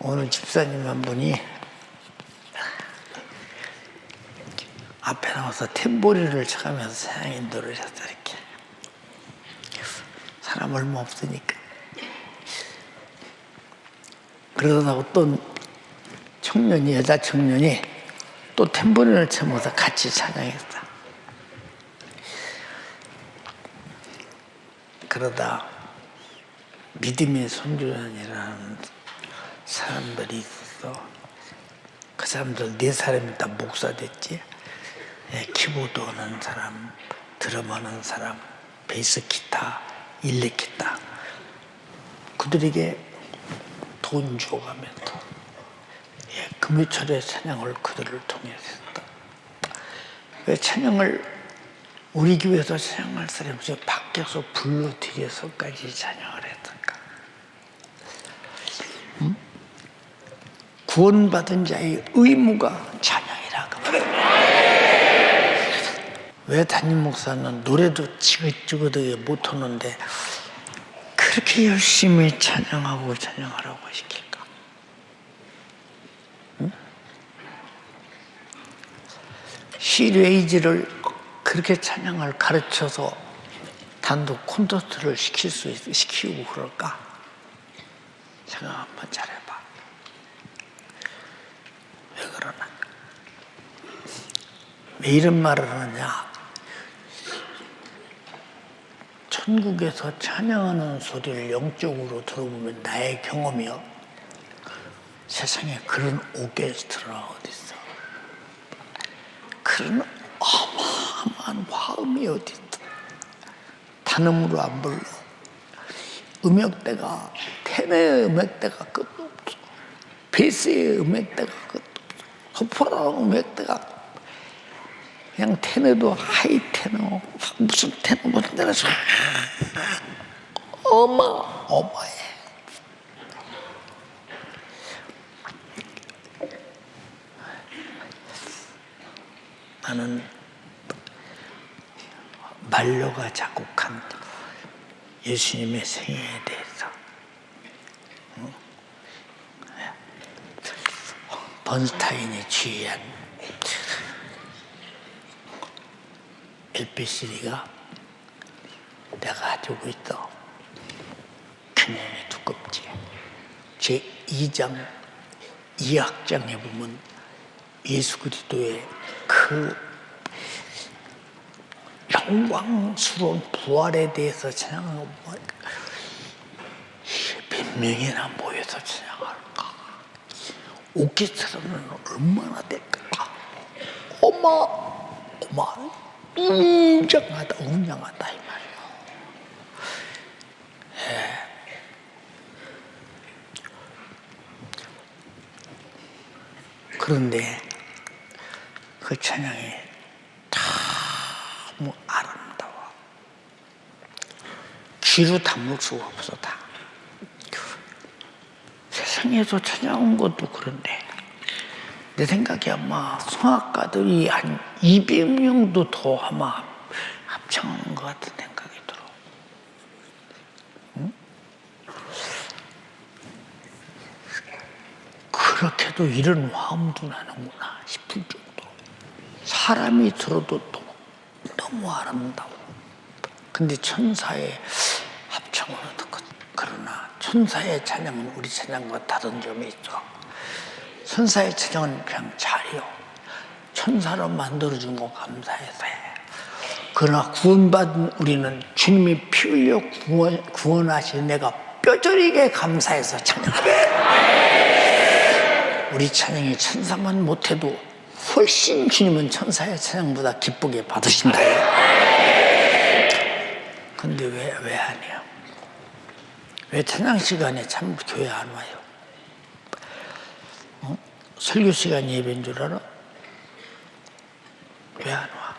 A: 오늘 집사님 한 분이 앞에 나와서 탬보리를 쳐가면서 사양인 노래를 했어. 이렇게 사람 얼마 없으니까. 그러다 어떤 청년이, 여자 청년이 또 탬보리를 치면서 같이 찬양했다. 그러다 믿음의 선교단이라는 사람들이 있었어. 그 사람들 4사람이 다 목사 됐지. 키보드 하는 사람, 드럼 하는 사람, 베이스 기타, 일렉 기타. 그들에게 돈 주어가면서 금요철에 찬양을 그들을 통해서 했다. 왜 찬양을 우리 교회에서 찬양할 사람이 밖에서 불러드려서까지 찬양을 했던가? 응? 구원받은 자의 의무가 찬양이라고. 왜 담임 목사는 노래도 지긋지긋하게 못하는데 그렇게 열심히 찬양하고 찬양하라고 시킬까? 응? 시레이지를 그렇게 찬양을 가르쳐서 단독 콘서트를 시키고 그럴까? 생각 한번 잘해봐. 왜 그러나? 왜 이런 말을 하느냐? 천국에서 찬양하는 소리를 영적으로 들어보면 나의 경험이요. 세상에 그런 오케스트라가 어딨어? 그런 어마어마한 화음이 어딨어? 단음으로 안 불러. 음역대가, 테너의 음역대가 끝도 없어. 베이스의 음역대가 끝도 없어. 소프라노 음역대가 그냥 테너도 하이 테너, 무슨 테너, 무슨 테너서 어마어마해. 나는 말로가 작곡한 예수님의 생애에 대해서 번스타인이 지휘한 LP3가 내가 가지고 있어. 굉장히 두껍지. 제 2장 2악장에 보면 예수 그리스도의 그 영광스러운 부활에 대해서 찬양하고 몇 명이나 모여서 찬양할까? 오케스트라는 얼마나 될까? 웅장하다 이 말이에요. 그런데 그 찬양이 너무 아름다워. 귀로 담을 수가 없어. 다 세상에서 찬양한 것도 그런데 내 생각에 아마 성악가들이 한 200명도 더 아마 합창하는 것 같은 생각이 들어. 응? 그렇게도 이런 화음도 나는구나 싶을 정도. 사람이 들어도 너무 아름다워. 근데 천사의 합창은 어떻거든. 그러나 천사의 찬양은 우리 찬양과 다른 점이 있어. 천사의 찬양은 그냥 잘해요. 천사로 만들어준 거 감사해서 해. 그러나 구원받은 우리는 주님이 피 흘려 구원하신 내가 뼈저리게 감사해서 찬양합니다. 우리 찬양이 천사만 못해도 훨씬 주님은 천사의 찬양보다 기쁘게 받으신다. 근데 왜 안 해요? 왜 찬양 시간에 참 교회 안 와요? 설교 시간 예배인 줄 알아? 왜 안 와?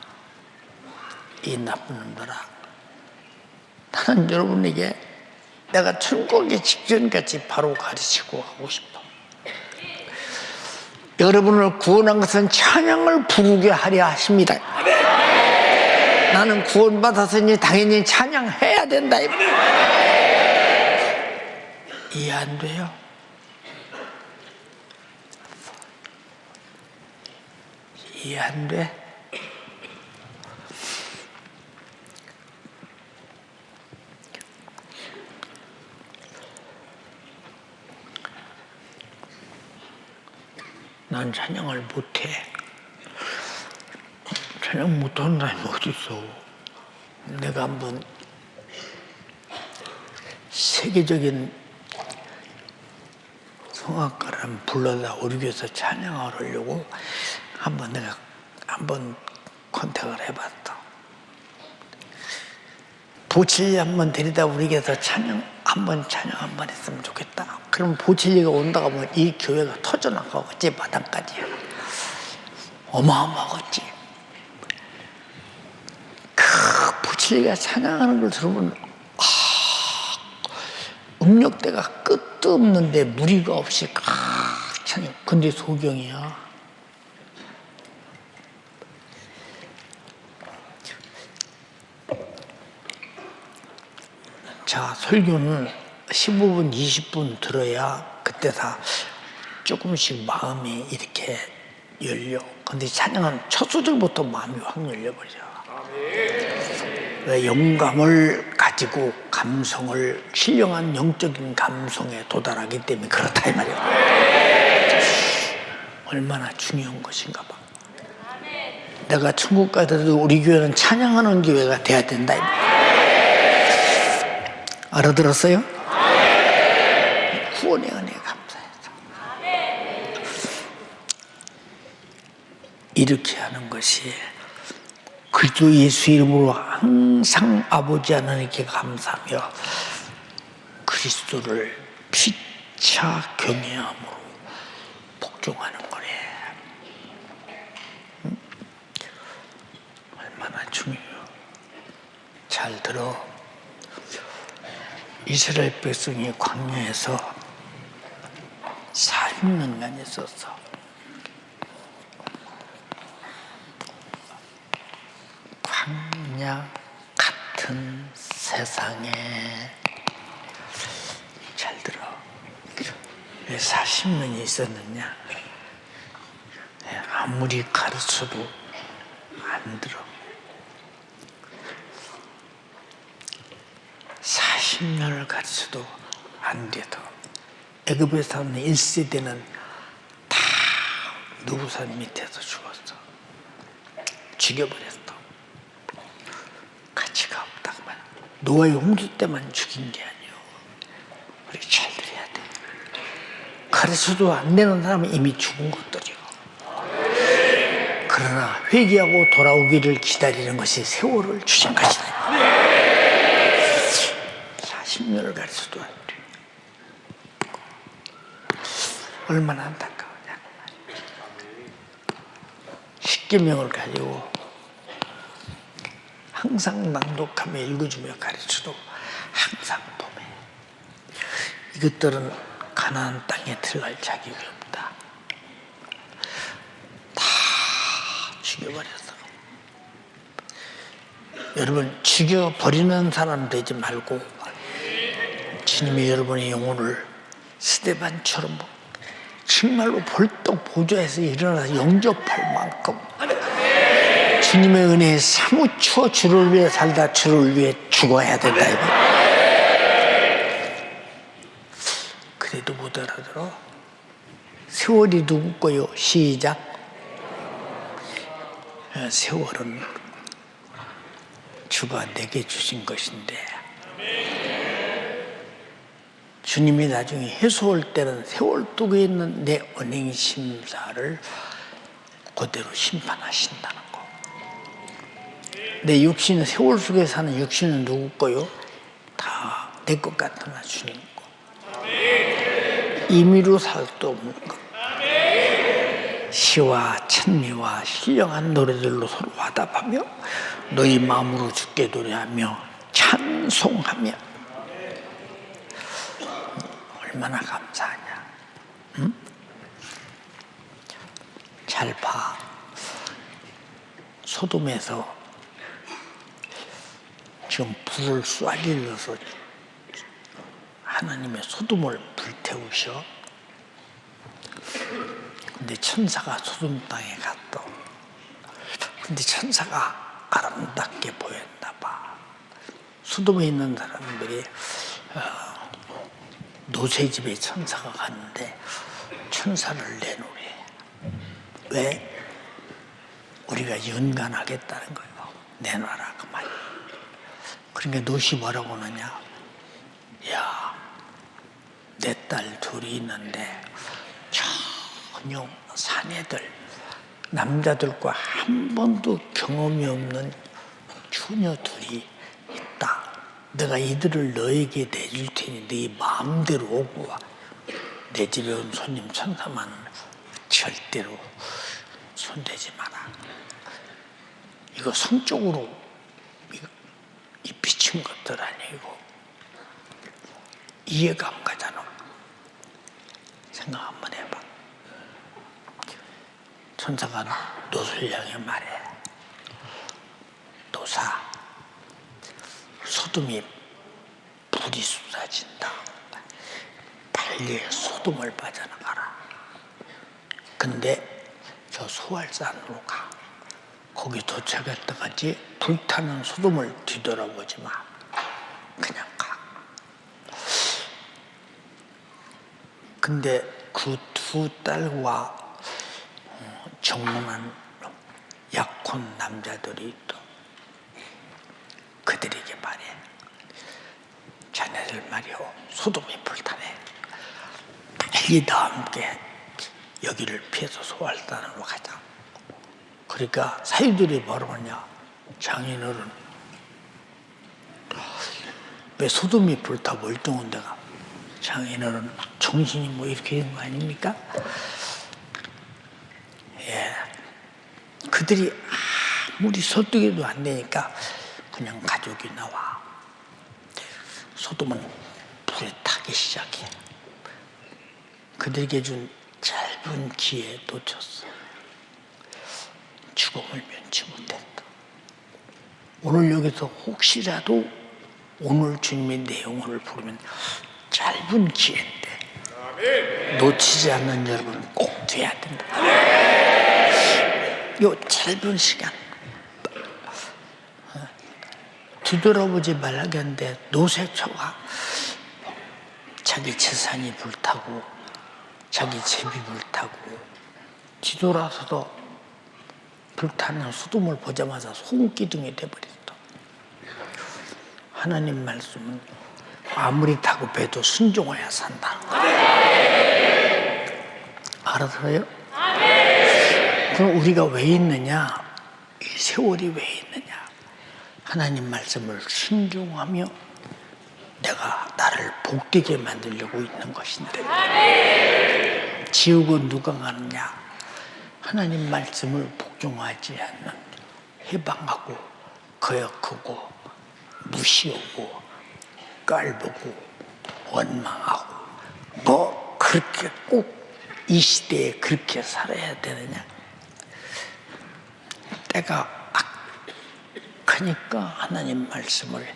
A: 이 나쁜 놈들아. 나는 여러분에게 내가 천국에 직전까지 바로 가르치고 하고 싶어. 여러분을 구원한 것은 찬양을 부르게 하려 하십니다. 나는 구원받았으니 당연히 찬양해야 된다. 이해 안 돼요? 이해 안 돼? 난 찬양을 못해. 찬양 못하는 사람이 어딨어. 내가 한번 세계적인 성악가를 불러다 우리 교회에서 찬양을 하려고 내가 한번 컨택을 해봤다. 보칠리 한번 데리다 우리 교회에서 찬양 한번 했으면 좋겠다. 그럼 보칠리가 온다고 하면 이 교회가 터져나가겠지, 마당까지. 어마어마하겠지. 보칠리가 찬양하는 걸 들으면 음역대가 끝도 없는데 무리가 없이 찬양. 근데 소경이야. 자, 설교는 15분, 20분 들어야 그때 다 조금씩 마음이 이렇게 열려. 근데 찬양은 첫 소절부터 마음이 확 열려버려. 영감을 가지고 감성을, 신령한 영적인 감성에 도달하기 때문에 그렇다 이 말이야. 얼마나 중요한 것인가 봐. 내가 천국 가더라도 우리 교회는 찬양하는 교회가 돼야 된다 이 말이야. 알아들었어요? 구원의 은혜에 감사해서 이렇게 하는 것이 그리스도 예수 이름으로 항상 아버지 하나님께 감사하며 그리스도를 피차 경외함으로 복종하는 거래. 얼마나 중요해요. 잘 들어. 이스라엘 백성이 광야에서 40년간 있었어. 광야 같은 세상에 잘 들어. 왜 40년이 있었느냐? 아무리 가르쳐도 안 들어. 40년을 가르쳐도 안 돼도 애굽에 사는 1세대는 다 느부산 밑에서 죽었어. 죽여버렸어. 가치가 없다고 말. 노아의 홍수 때만 죽인 게 아니오. 우리 잘 들어야 돼. 가르쳐도 안 되는 사람은 이미 죽은 것들이고. 그러나 회개하고 돌아오기를 기다리는 것이 세월을 주신 것이다. 40년을 가르쳐도 안 돼. 얼마나 안타까우냐. 십계명을 가지고 항상 낭독하며 읽어주며 가르쳐도 항상 봄에 이것들은 가나안 땅에 들어갈 자격이 없다. 다 죽여버렸어. 여러분, 죽여버리는 사람 되지 말고 주님이 여러분의 영혼을 스데반처럼 정말로 벌떡 보좌에서 일어나서 영접할 만큼 주님의 은혜에 사무쳐 주를 위해 살다 주를 위해 죽어야 된다. 그래도 못 알아들어. 세월이 누구 거요? 시작. 세월은 주가 내게 주신 것인데 주님이 나중에 해소할 때는 세월 속에 있는 내 언행 심사를 그대로 심판하신다는 거. 내 육신은 세월 속에 사는 육신은 누구 거요? 다 내 것 같으나 주님 거. 임의로 살 수 없는 것. 시와 찬미와 신령한 노래들로 서로 화답하며 너희 마음으로 주께 노래하며 찬송하며. 얼마나 감사하냐. 응? 잘 봐. 소돔에서 지금 불을 쏴질러서 하나님의 소돔을 불태우셔. 근데 천사가 소돔 땅에 갔어. 근데 천사가 아름답게 보였나 봐. 소돔에 있는 사람들이 노새집에 천사가 갔는데 천사를 내놓으래. 왜? 우리가 연간하겠다는 거예요. 내놔라 그 말. 그러니까 롯이 뭐라고 하느냐? 야, 내 딸 둘이 있는데 전혀 사내들, 남자들과 한 번도 경험이 없는 처녀 둘이 있다. 내가 이들을 너에게 내줄 테니 네 마음대로 오고 와. 내 집에 온 손님 천사만은 절대로 손대지 마라. 이거 성적으로 이 비친 것들 아니고 이해가 안 가잖아. 생각 한번 해봐. 천사가 롯을 향해 말해. 롯아, 소돔이 불이 쏟아진다. 빨리 소돔을 빠져나가라. 근데 저 소알산으로 가. 거기 도착할 때까지 불타는 소돔을 뒤돌아보지 마. 그냥 가. 근데 그 두 딸과 정론한 약혼 남자들이 또 그들에게 말해. 자네들 말이오, 소돔이 불타네. 빨리 나와 함께 여기를 피해서 소알산으로 가자. 그러니까 사유들이 뭐라고 하냐? 장인어른, 왜 소돔이 불타 멀쩡한 데가 장인어른 정신이 뭐 이렇게 된 거 아닙니까? 예, 그들이 아무리 설득해도 안 되니까 그냥 가족이 나와. 소돔은 불에 타기 시작해. 그들에게 준 짧은 기회에 놓쳤어. 죽음을 면치 못했다. 오늘 여기서 혹시라도 오늘 주님의 내용을 부르면 짧은 기회인데 놓치지 않는 여러분 꼭 돼야 된다. 요 짧은 시간 뒤돌아보지 말라겠는데 노새초가 자기 재산이 불타고 자기 집이 불타고 뒤돌아서도 불타는 소돔을 보자마자 소금기둥이 돼버렸다. 하나님 말씀은 아무리 타고 배도 순종해야 산다. 알아서요? 그럼 우리가 왜 있느냐? 이 세월이 왜 있느냐? 하나님 말씀을 순종하며 내가 나를 복되게 만들려고 있는 것인데 지옥은 누가 가느냐? 하나님 말씀을 복종하지 않는 해방하고 거역하고 무시하고 깔보고 원망하고 뭐 그렇게 꼭 이 시대에 그렇게 살아야 되느냐? 때가 악하니까 하나님 말씀을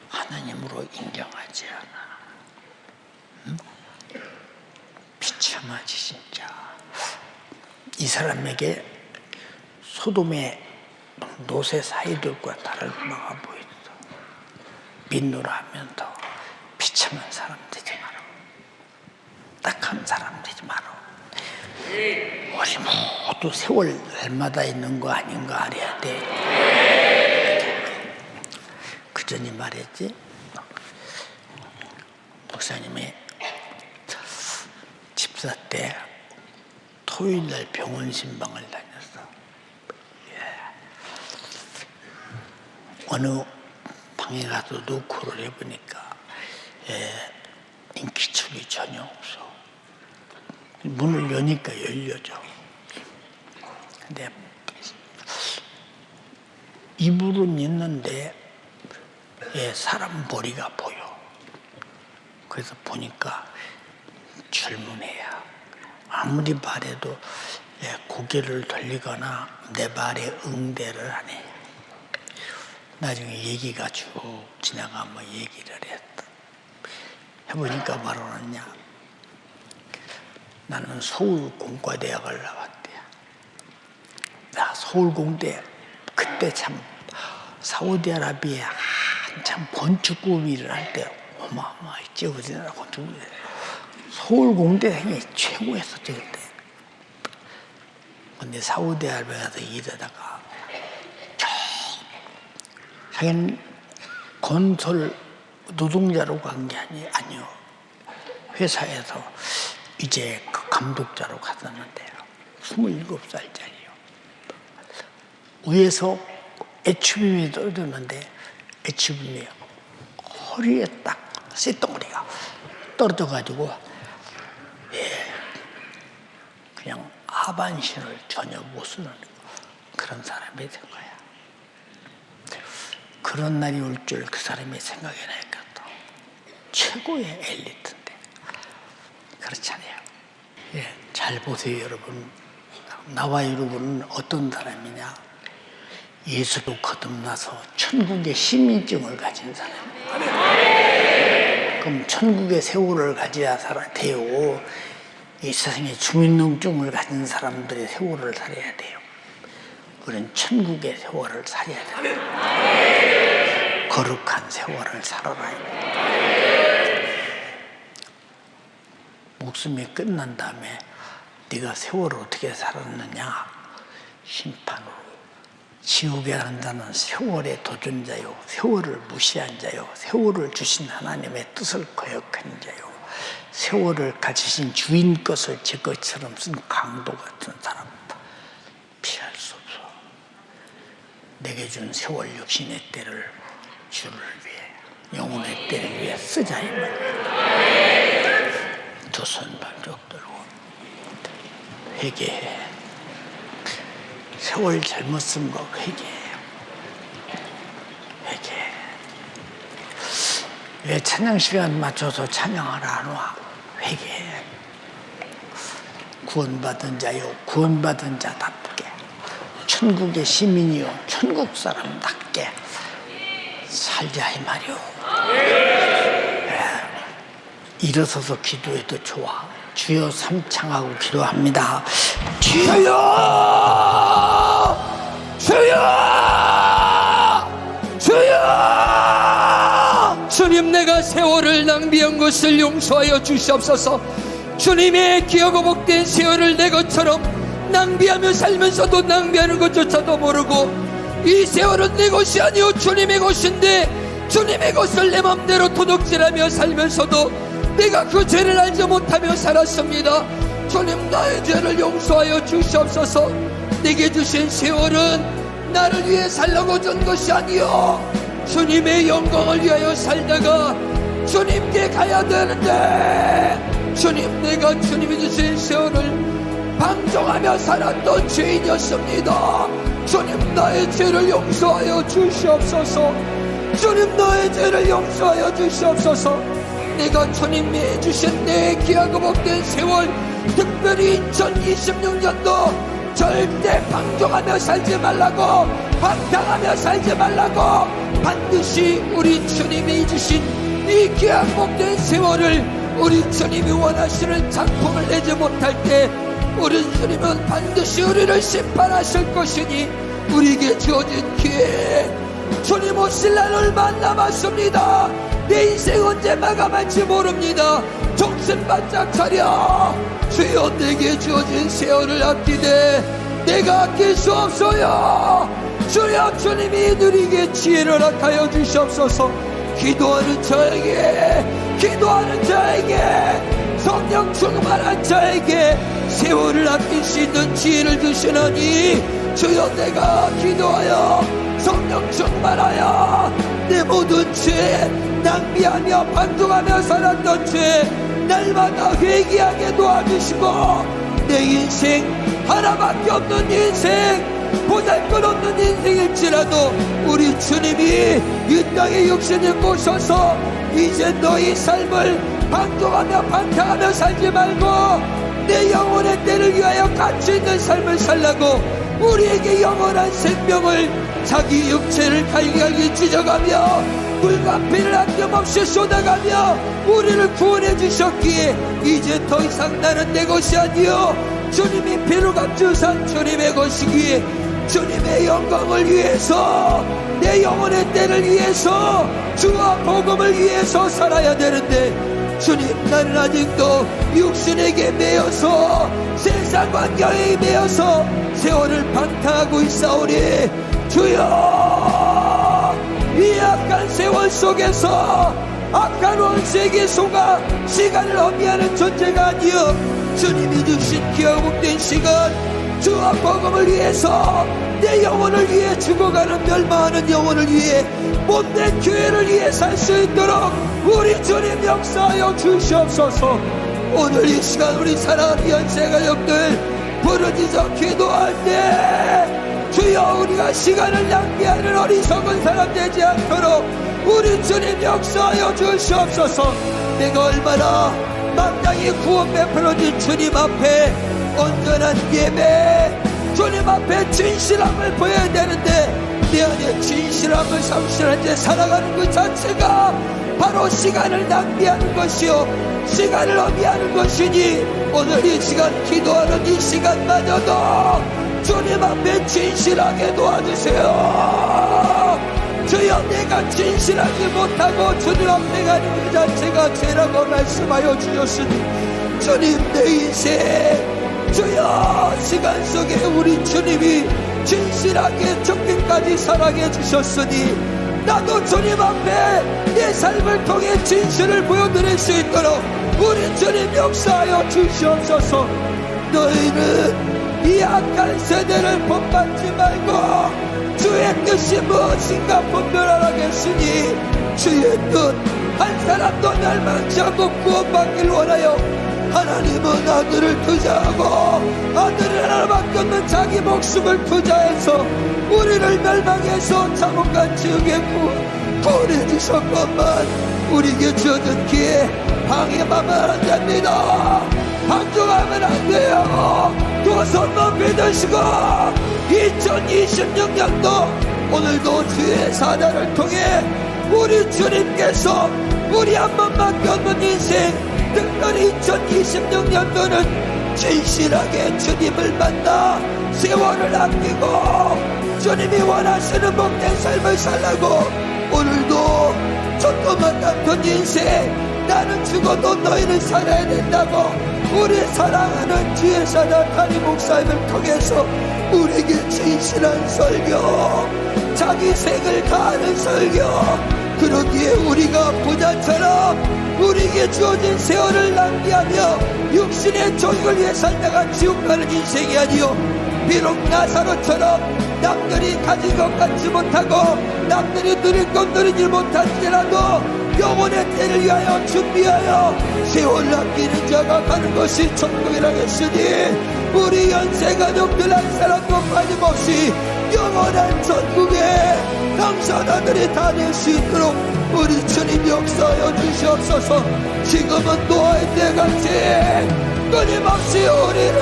A: 하나님으로 인정하지 않아. 응? 비참하지 진짜. 이 사람에게 소돔의 노새 사이들과 다를 바가 보였어. 민노라 하면 더 비참한 사람 되지 마라. 딱한 사람 되지 마라. 우리 모두 세월 날마다 있는 거 아닌가 알아야 돼. 그 전에 말했지. 목사님이 집사 때 토요일날 병원 신방을 다녔어. 어느 방에 가서 노크를 해보니까 인기척이 전혀 없어. 문을 여니까 열려져. 근데 이불은 있는데 사람 머리가 보여. 그래서 보니까 젊은 애야. 아무리 말해도 고개를 돌리거나 내 말에 응대를 안 해. 나중에 얘기가 쭉 지나가면 얘기를 했다. 해보니까 뭐라고 하느냐. 나는 서울공과대학을 나왔대. 나 서울공대 그때 참 사우디아라비아에 한참 번축구음이 일어날 때 어마어마했지. 우리나라 건축 서울공대생이 최고였었지 그때. 근데 사우디아라비아에서 일하다가 자기는 건설 노동자로 간 게 아니요. 회사에서 이제 그 감독자로 갔었는데요. 27살짜리요. 위에서 HBM이 떨어졌는데 HBM이 허리에 딱 쇳덩어리가 떨어져가지고 그냥 하반신을 전혀 못 쓰는 그런 사람이 된 거야. 그런 날이 올 줄 그 사람이 생각해 나니까 또 최고의 엘리트인데 그렇잖아요. 예, 잘 보세요 여러분. 나와 여러분은 어떤 사람이냐? 예수로 거듭나서 천국의 시민증을 가진 사람이에요. 그럼 천국의 세월을 가져야 돼요. 이 세상에 주민등록증을 가진 사람들의 세월을 살아야 돼요. 우리는 천국의 세월을 살아야 돼요. 거룩한 세월을 살아라. 목숨이 끝난 다음에 네가 세월을 어떻게 살았느냐? 심판으로. 지옥에 가는 자는 세월의 도전자요, 세월을 무시한 자요, 세월을 주신 하나님의 뜻을 거역한 자요, 세월을 가지신 주인 것을 제 것처럼 쓴 강도 같은 사람 피할 수 없어. 내게 준 세월 역시 내 때를 주를 위해, 영혼의 때를 위해 쓰자 이 말이야. 두 손 발쭉 들고 회개해. 세월 잘못 쓴 거 회개해. 회개해. 왜 찬양 시간 맞춰서 찬양하라 안 와? 회개해. 구원받은 자요, 구원받은 자답게, 천국의 시민이요, 천국 사람답게 살자 이 말이오. 일어서서 기도해도 좋아. 주여 삼창하고 기도합니다. 주여! 주여! 주여!
B: 주님, 내가 세월을 낭비한 것을 용서하여 주시옵소서. 주님의 기하고 복된 세월을 내 것처럼 낭비하며 살면서도 낭비하는 것조차도 모르고, 이 세월은 내 것이 아니오 주님의 것인데 주님의 것을 내 맘대로 도둑질하며 살면서도 내가 그 죄를 알지 못하며 살았습니다. 주님, 나의 죄를 용서하여 주시옵소서. 내게 주신 세월은 나를 위해 살라고 준 것이 아니요 주님의 영광을 위하여 살다가 주님께 가야 되는데, 주님, 내가 주님이 주신 세월을 방종하며 살았던 죄인이었습니다. 주님, 나의 죄를 용서하여 주시옵소서. 주님, 나의 죄를 용서하여 주시옵소서. 내가 주님이 주신 내 귀하고 복된 세월, 특별히 2026년도 절대 방종하며 살지 말라고, 방탕하며 살지 말라고, 반드시 우리 주님이 주신 이 귀하고 복된 세월을 우리 주님이 원하시는 작품을 내지 못할 때 우리 주님은 반드시 우리를 심판하실 것이니, 우리에게 주어진 기회, 주님 오실 날 얼마 남았습니다. 내 인생 언제 마감할지 모릅니다. 정신 바짝 차려. 주여, 내게 주어진 세월을 아끼되 내가 아낄 수 없어요. 주여, 주님이 누리게 지혜를 허락하여 주시옵소서. 기도하는 저에게, 기도하는 저에게, 성령 충만한 저에게 세월을 아낄 수 있는 지혜를 주시나니, 주여, 내가 기도하여 성령 충만하여 내 모든 죄, 낭비하며 반동하며 살았던 죄 날마다 회개하게 도와주시고, 내 인생 하나밖에 없는 인생, 보잘것없는 인생일지라도 우리 주님이 이 땅에 육신을 모셔서 이제 너희 삶을 반동하며 반탕하며 살지 말고 내 영혼의 때를 위하여 가치 있는 삶을 살라고 우리에게 영원한 생명을, 자기 육체를 갈기갈기 찢어가며 물과 피를 아낌없이 쏟아가며 우리를 구원해 주셨기에 이제 더 이상 나는 내 것이 아니요 주님이 피로 값주산 주님의 것이기에 주님의 영광을 위해서, 내 영혼의 때를 위해서, 주와 복음을 위해서 살아야 되는데, 주님, 나는 아직도 육신에게 매여서, 세상 환경에 매여서 세월을 방탕하고 있사오니, 주여, 이 악한 세월 속에서 악한 원수에게 속아 시간을 허비하는 존재가 아니여, 주님이 주신 귀하고 복된 시간, 주와 복음을 위해서, 내 영혼을 위해 죽어가는 멸망하는 영혼을 위해, 몸된 교회를 위해 살 수 있도록 우리 주님 역사하여 주시옵소서. 오늘 이 시간 우리 사랑하는 연세가족들 부르짖어 기도할 때, 주여, 우리가 시간을 낭비하는 어리석은 사람 되지 않도록 우리 주님 역사하여 주시옵소서. 내가 얼마나 마땅히 구원 베풀어진 주님 앞에 온전한 예배, 주님 앞에 진실함을 보여야 되는데, 내 안에 진실함을 상실한 채 살아가는 그 자체가 바로 시간을 낭비하는 것이요, 시간을 허비하는 것이니, 오늘 이 시간 기도하는 이 시간마저도 주님 앞에 진실하게 도와주세요. 주여, 내가 진실하지 못하고 주님 앞에 가는 그 자체가 죄라고 말씀하여 주셨으니, 주님, 내 인생, 주여, 시간 속에 우리 주님이 진실하게 죽기까지 사랑해 주셨으니, 나도 주님 앞에 내 삶을 통해 진실을 보여드릴 수 있도록 우리 주님 역사하여 주시옵소서. 너희는 이 악한 세대를 본받지 말고 주의 뜻이 무엇인가 분별하라겠으니, 주의 뜻 한 사람도 멸망치 않고 구원받기를 원하여 하나님은 아들을 투자하고 아들을 하나밖에 없는 자기 목숨을 투자해서 우리를 멸망해서 자본과 지옥에 구원해 주셨건만, 우리에게 주어진 기회 방해하면 안 됩니다. 방종하면 안 돼요. 두 손 높이 드시고 2026년도 오늘도 주의 사자를 통해 우리 주님께서 우리 한 번밖에 없는 인생, 특별히 2026년도는 진실하게 주님을 만나 세월을 아끼고 주님이 원하시는 복된 삶을 살라고, 오늘도 조금만 같은 인생, 나는 죽어도 너희는 살아야 된다고 우리 사랑하는 주의 사자 다리 목사님을 통해서 우리에게 진실한 설교, 자기 생을 다하는 설교, 그러기에 우리가 부자처럼 우리에게 주어진 세월을 낭비하며 육신의 조익을 위해 살다가 지옥 가는 인생이 아니요, 비록 나사로처럼 남들이 가진 것 같지 못하고 남들이 누릴 것 누리지 못할지라도 영혼의 때를 위하여 준비하여 세월 아끼는 자가 가는 것이 천국이라겠으니, 우리 연세가족들 한 사람도 빠짐없이 영원한 천국에 당사자들이 다 될 수 있도록 우리 주님 역사하여 주시옵소서. 지금은 노아의 때같이 끊임없이 우리를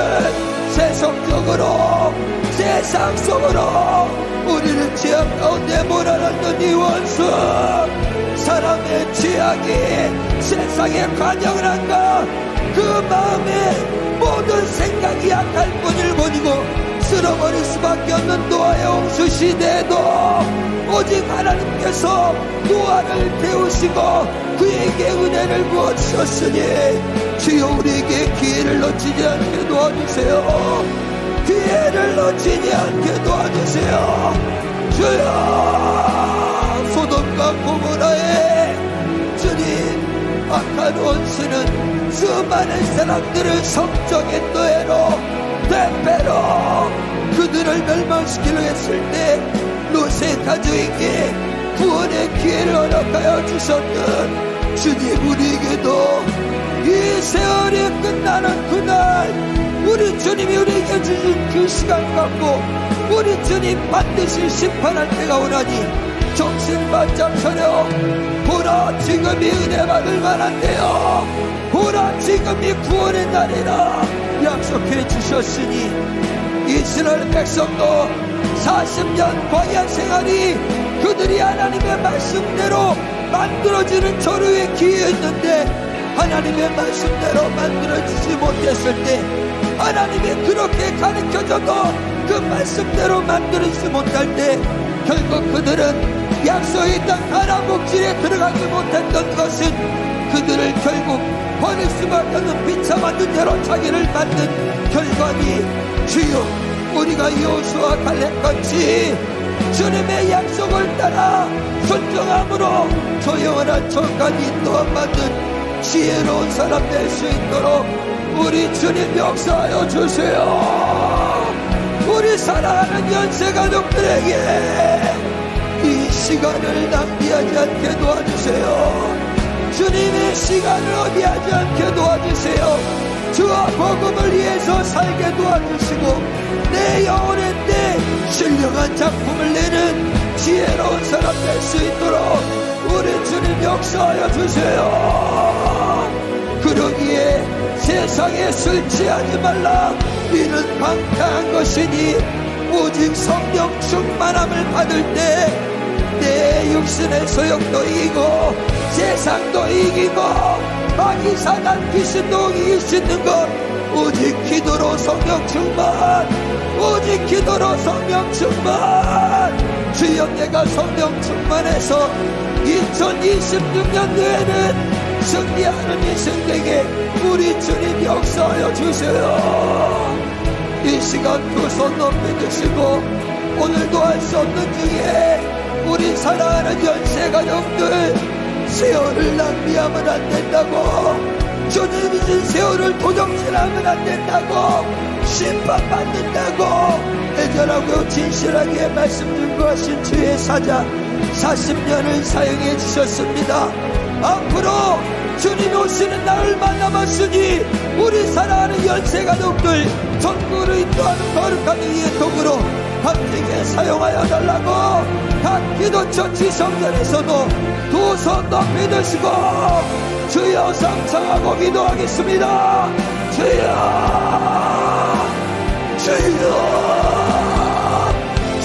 B: 세속적으로, 세상 속으로 우리를 죄악 가운데 몰아넣는 이 원수, 사람의 죄악이 세상에 관영을 한가, 그 마음에 모든 생각이 약할 뿐일 뿐이고 쓸어버릴 수밖에 없는 노아의 홍수 시대에도 오직 하나님께서 노아를 태우시고 그에게 은혜를 부어주셨으니, 주여, 우리에게 기회를 놓치지 않게 도와주세요. 기회를 놓치지 않게 도와주세요. 주여, 소돔과 고모라에 주님, 악한 원수는 수많은 사람들을 성적의 노예로, 대패로 그들을 멸망시키려 했을 때 롯의 가족에게 구원의 기회를 허락하여 주셨던 주님, 우리에게도 이 세월이 끝나는 그날 우리 주님이 우리에게 주신 그 시간 갖고 우리 주님 반드시 심판할 때가 오나니 정신 바짝 차려. 보라, 지금이 은혜 받을 만한데요. 보라, 지금이 구원의 날이라 약속해 주셨으니, 이스라엘 백성도 40년 광야 생활이 그들이 하나님의 말씀대로 만들어지는 절호의 기회였는데, 하나님의 말씀대로 만들어지지 못했을 때 하나님이 그렇게 가르쳐줘도 그 말씀대로 만들지 못할 때 결국 그들은 약속의 땅 가나안 복지에 들어가지 못했던 것은 그들을 결국 버릴 수밖에 없는 비참한 죄로 자기를 만든 결과니, 주여 우리가 여호수아 갈렙같이 주님의 약속을 따라 순종함으로 조용한 천까지 인도받는 지혜로운 사람 될 수 있도록 우리 주님 역사하여 주세요. 우리 사랑하는 연세가족들에게 이 시간을 낭비하지 않게 도와주세요. 주님의 시간을 어기하지 않게 도와주세요. 주와 복음을 위해서 살게 도와주시고 내 영혼의 때 신령한 작품을 내는 지혜로운 사람 될 수 있도록 우리 주님 역사하여 주세요. 그러기에 세상에 술 취하지 말라, 이는 방탕한 것이니 오직 성령 충만함을 받을 때 내 육신의 소욕도 이기고 세상도 이기고 마귀 사단 귀신도 이길 수 있는 것 오직 기도로 성령 충만, 오직 기도로 성령 충만. 주여 내가 성령 충만해서 2026년도에는 승리하는 인생에게 우리 주님 역사하여 주세요. 이 시간 두 손 높이 드시고 오늘도 할 수 없는 중에 우리 사랑하는 연세가족들 세월을 낭비하면 안 된다고, 주님이 준 세월을 도적질하면 안 된다고, 심판받는다고 애절하고 진실하게 말씀 준비하신 주의 사자 40년을 사용해 주셨습니다. 앞으로 주님 오시는 날을 만남았으니 우리 사랑하는 연세가족들 전국으로 인도하는 거룩한 이의 도구로 감격에 사용하여 달라고 각 기도처 지성전에서도 두 손 높이 드시고 주여 상상하고 기도하겠습니다. 주여 주여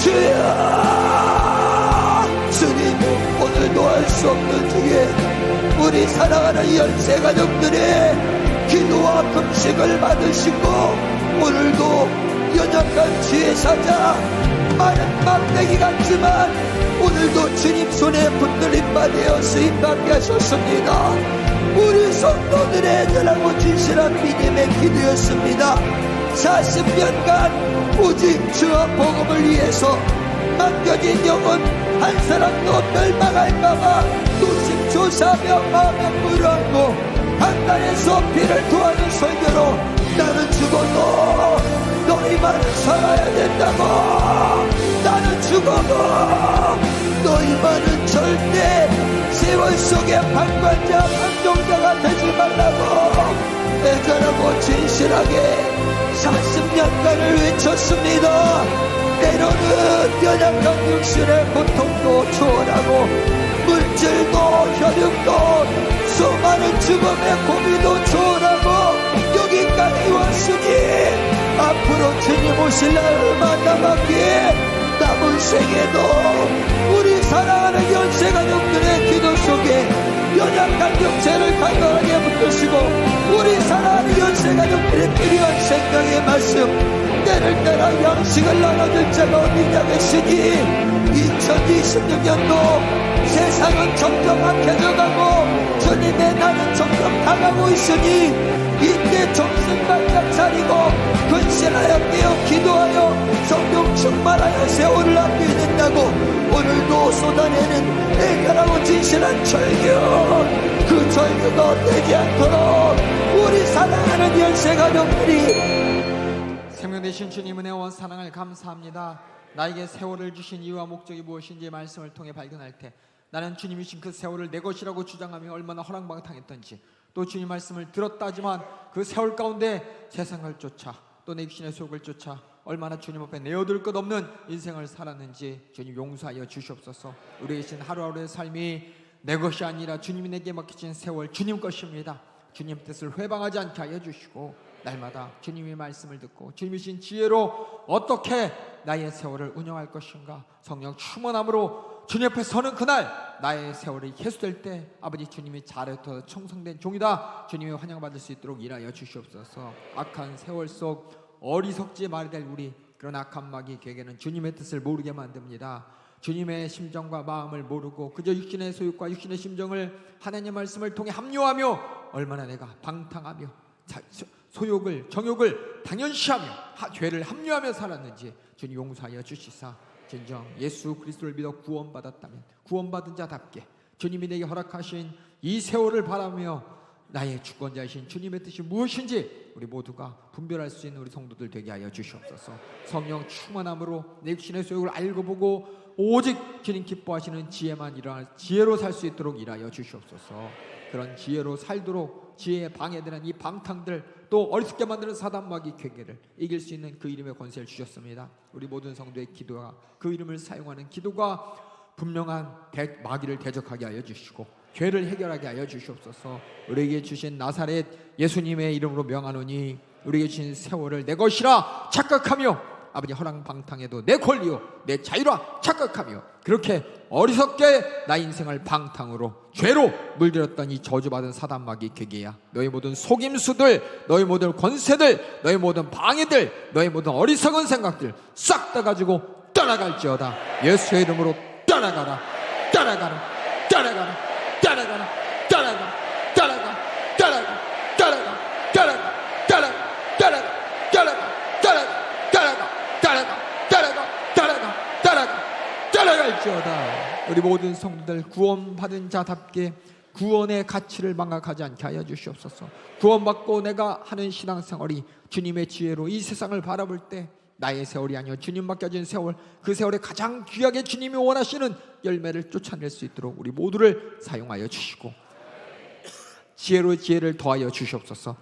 B: 주여. 주님 오늘도 할 수 없는 중에 우리 사랑하는 연세가족들의 기도와 금식을 받으시고 오늘도 연약한 지혜 사자 많은 막대기 같지만 오늘도 주님 손에 붙들림 받아 쓰임받게 하셨습니다. 우리 성도들의 애절하고 진실한 믿음의 기도였습니다. 40년간 오직 주와 복음을 위해서 맡겨진 영혼 한 사람도 멸망할까봐 노심초사하며 마음에 물어안고 한간에서 피를 토하는 설교로 나는 죽어도 너희만은 살아야 된다고, 나는 죽어도 너희만은 절대 세월 속의 방관자 방종자가 되지 말라고 애절하고 진실하게 40년간을 외쳤습니다. 때로는 연약한 육신의 고통도 초월하고 물질도 혈육도 수많은 죽음의 고비도 초월하고 여기까지 왔으니 앞으로 주님 오실 날 만나봤기에 남은 생에도 우리 사랑하는 연세가족들의 기도 속에 연약한 육체를 강건하게 붙드시고 우리 사랑하는 연세가족들의 필요한 생명의 말씀 때를 따라 양식을 나눠줄 자가 어디냐 계시니 2026년도 세상은 점점 악해져가고 주님의 날은 점점 다가오고 있으니 이때 정신 바짝 차리고 근신하여 깨어 기도하여 성령 충만하여 세월을 아껴야 된다고 오늘도 쏟아내는 애절하고 진실한 절규, 그 절규가 헛되지 않도록 우리 사랑하는 연세가족들이
C: 생명 되신 주님 은혜와 사랑을 감사합니다. 나에게 세월을 주신 이유와 목적이 무엇인지 말씀을 통해 발견할 때 나는 주님이 주신 그 세월을 내 것이라고 주장하며 얼마나 허랑방탕했던지, 또 주님 말씀을 들었다지만 그 세월 가운데 세상을 쫓아 또 내 육신의 속을 쫓아 얼마나 주님 앞에 내어둘 것 없는 인생을 살았는지 주님 용서하여 주시옵소서. 우리에게 주신 하루하루의 삶이 내 것이 아니라 주님이 내게 맡기신 세월 주님 것입니다. 주님 뜻을 회방하지 않게 하여 주시고 날마다 주님의 말씀을 듣고 주님이 주신 지혜로 어떻게 나의 세월을 운영할 것인가 성령 충만함으로 주님 앞에 서는 그날 나의 세월이 해소될 때 아버지 주님이 잘해서 청성된 종이다 주님의 환영받을 수 있도록 일하여 주시옵소서. 악한 세월 속 어리석지 말아야 될 우리 그런 악한 마귀에게는 주님의 뜻을 모르게 만듭니다. 주님의 심정과 마음을 모르고 그저 육신의 소욕과 육신의 심정을 하나님의 말씀을 통해 합리화하며 얼마나 내가 방탕하며 소욕을 정욕을 당연시하며 죄를 합리화하며 살았는지 주님 용서하여 주시사 진정 예수 그리스도를 믿어 구원받았다면 구원받은 자답게 주님이 내게 허락하신 이 세월을 바라며 나의 주권자이신 주님의 뜻이 무엇인지 우리 모두가 분별할 수 있는 우리 성도들 되게 하여 주시옵소서. 성령 충만함으로 내 육신의 소욕을 알고 보고 오직 주님 기뻐하시는 지혜만 일어날 지혜로 살 수 있도록 일하여 주시옵소서. 그런 지혜로 살도록 지혜에 방해되는 이 방탕들 또 어리석게 만드는 사단 마귀 괴계를 이길 수 있는 그 이름의 권세를 주셨습니다. 우리 모든 성도의 기도가 그 이름을 사용하는 기도가 분명한 마귀를 대적하게 하여 주시고 죄를 해결하게 하여 주시옵소서. 우리에게 주신 나사렛 예수님의 이름으로 명하노니 우리에게 주신 세월을 내 것이라 착각하며 아버지 허랑방탕에도 내 권리요 내 자유라 착각하며 그렇게 어리석게 나 인생을 방탕으로 죄로 물들였던 이 저주받은 사단 마귀 괴계야, 너희 모든 속임수들, 너희 모든 권세들, 너희 모든 방해들, 너희 모든 어리석은 생각들 싹 다 가지고 떠나갈지어다. 예수의 이름으로 떠나가라, 떠나가라, 떠나가라, 떠나가라, 떠나가, 떠나가, 떠나가, 떠나가, 떠나가, 떠나가, 떠나가, 떠나가, 떠나가, 떠나가, 떠나가, 떠나가, 떠나갈지어다. 우리 모든 성도들 구원받은 자답게 구원의 가치를 망각하지 않게 하여 주시옵소서. 구원받고 내가 하는 신앙생활이 주님의 지혜로 이 세상을 바라볼 때 나의 세월이 아니요 주님 맡겨진 세월, 그 세월에 가장 귀하게 주님이 원하시는 열매를 쫓아낼 수 있도록 우리 모두를 사용하여 주시고 지혜로 지혜를 더하여 주시옵소서.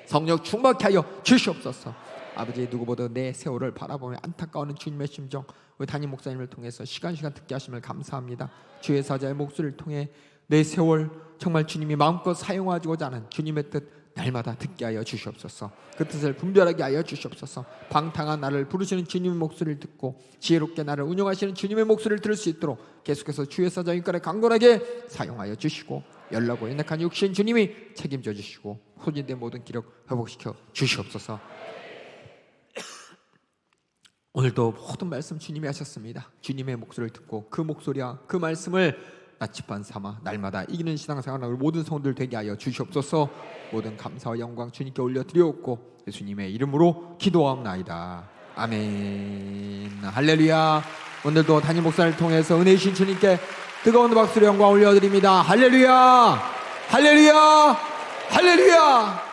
C: 성령 충만케 하여 주시옵소서. 아버지, 누구보다 내 세월을 바라보며 안타까워하는 주님의 심정 우리 담임 목사님을 통해서 시간 듣게 하심을 감사합니다. 주의 사자의 목소리를 통해 내 세월 정말 주님이 마음껏 사용하고자 하는 주님의 뜻 날마다 듣게 하여 주시옵소서. 그 뜻을 분별하게 하여 주시옵소서. 방탕한 나를 부르시는 주님의 목소리를 듣고 지혜롭게 나를 운영하시는 주님의 목소리를 들을 수 있도록 계속해서 주의 사자 인간을 강건하게 사용하여 주시고 연락고 연약한 육신 주님이 책임져 주시고 소진된 모든 기력 회복시켜 주시옵소서. 오늘도 모든 말씀 주님이 하셨습니다. 주님의 목소리를 듣고 그 목소리와 그 말씀을 나침반 삼아 날마다 이기는 신앙생활을 모든 성도들 되게 하여 주시옵소서. 모든 감사와 영광 주님께 올려드리옵고 예수님의 이름으로 기도하옵나이다. 아멘. 할렐루야. 오늘도 담임 목사를 통해서 은혜이신 주님께 뜨거운 박수로 영광 올려드립니다. 할렐루야, 할렐루야, 할렐루야.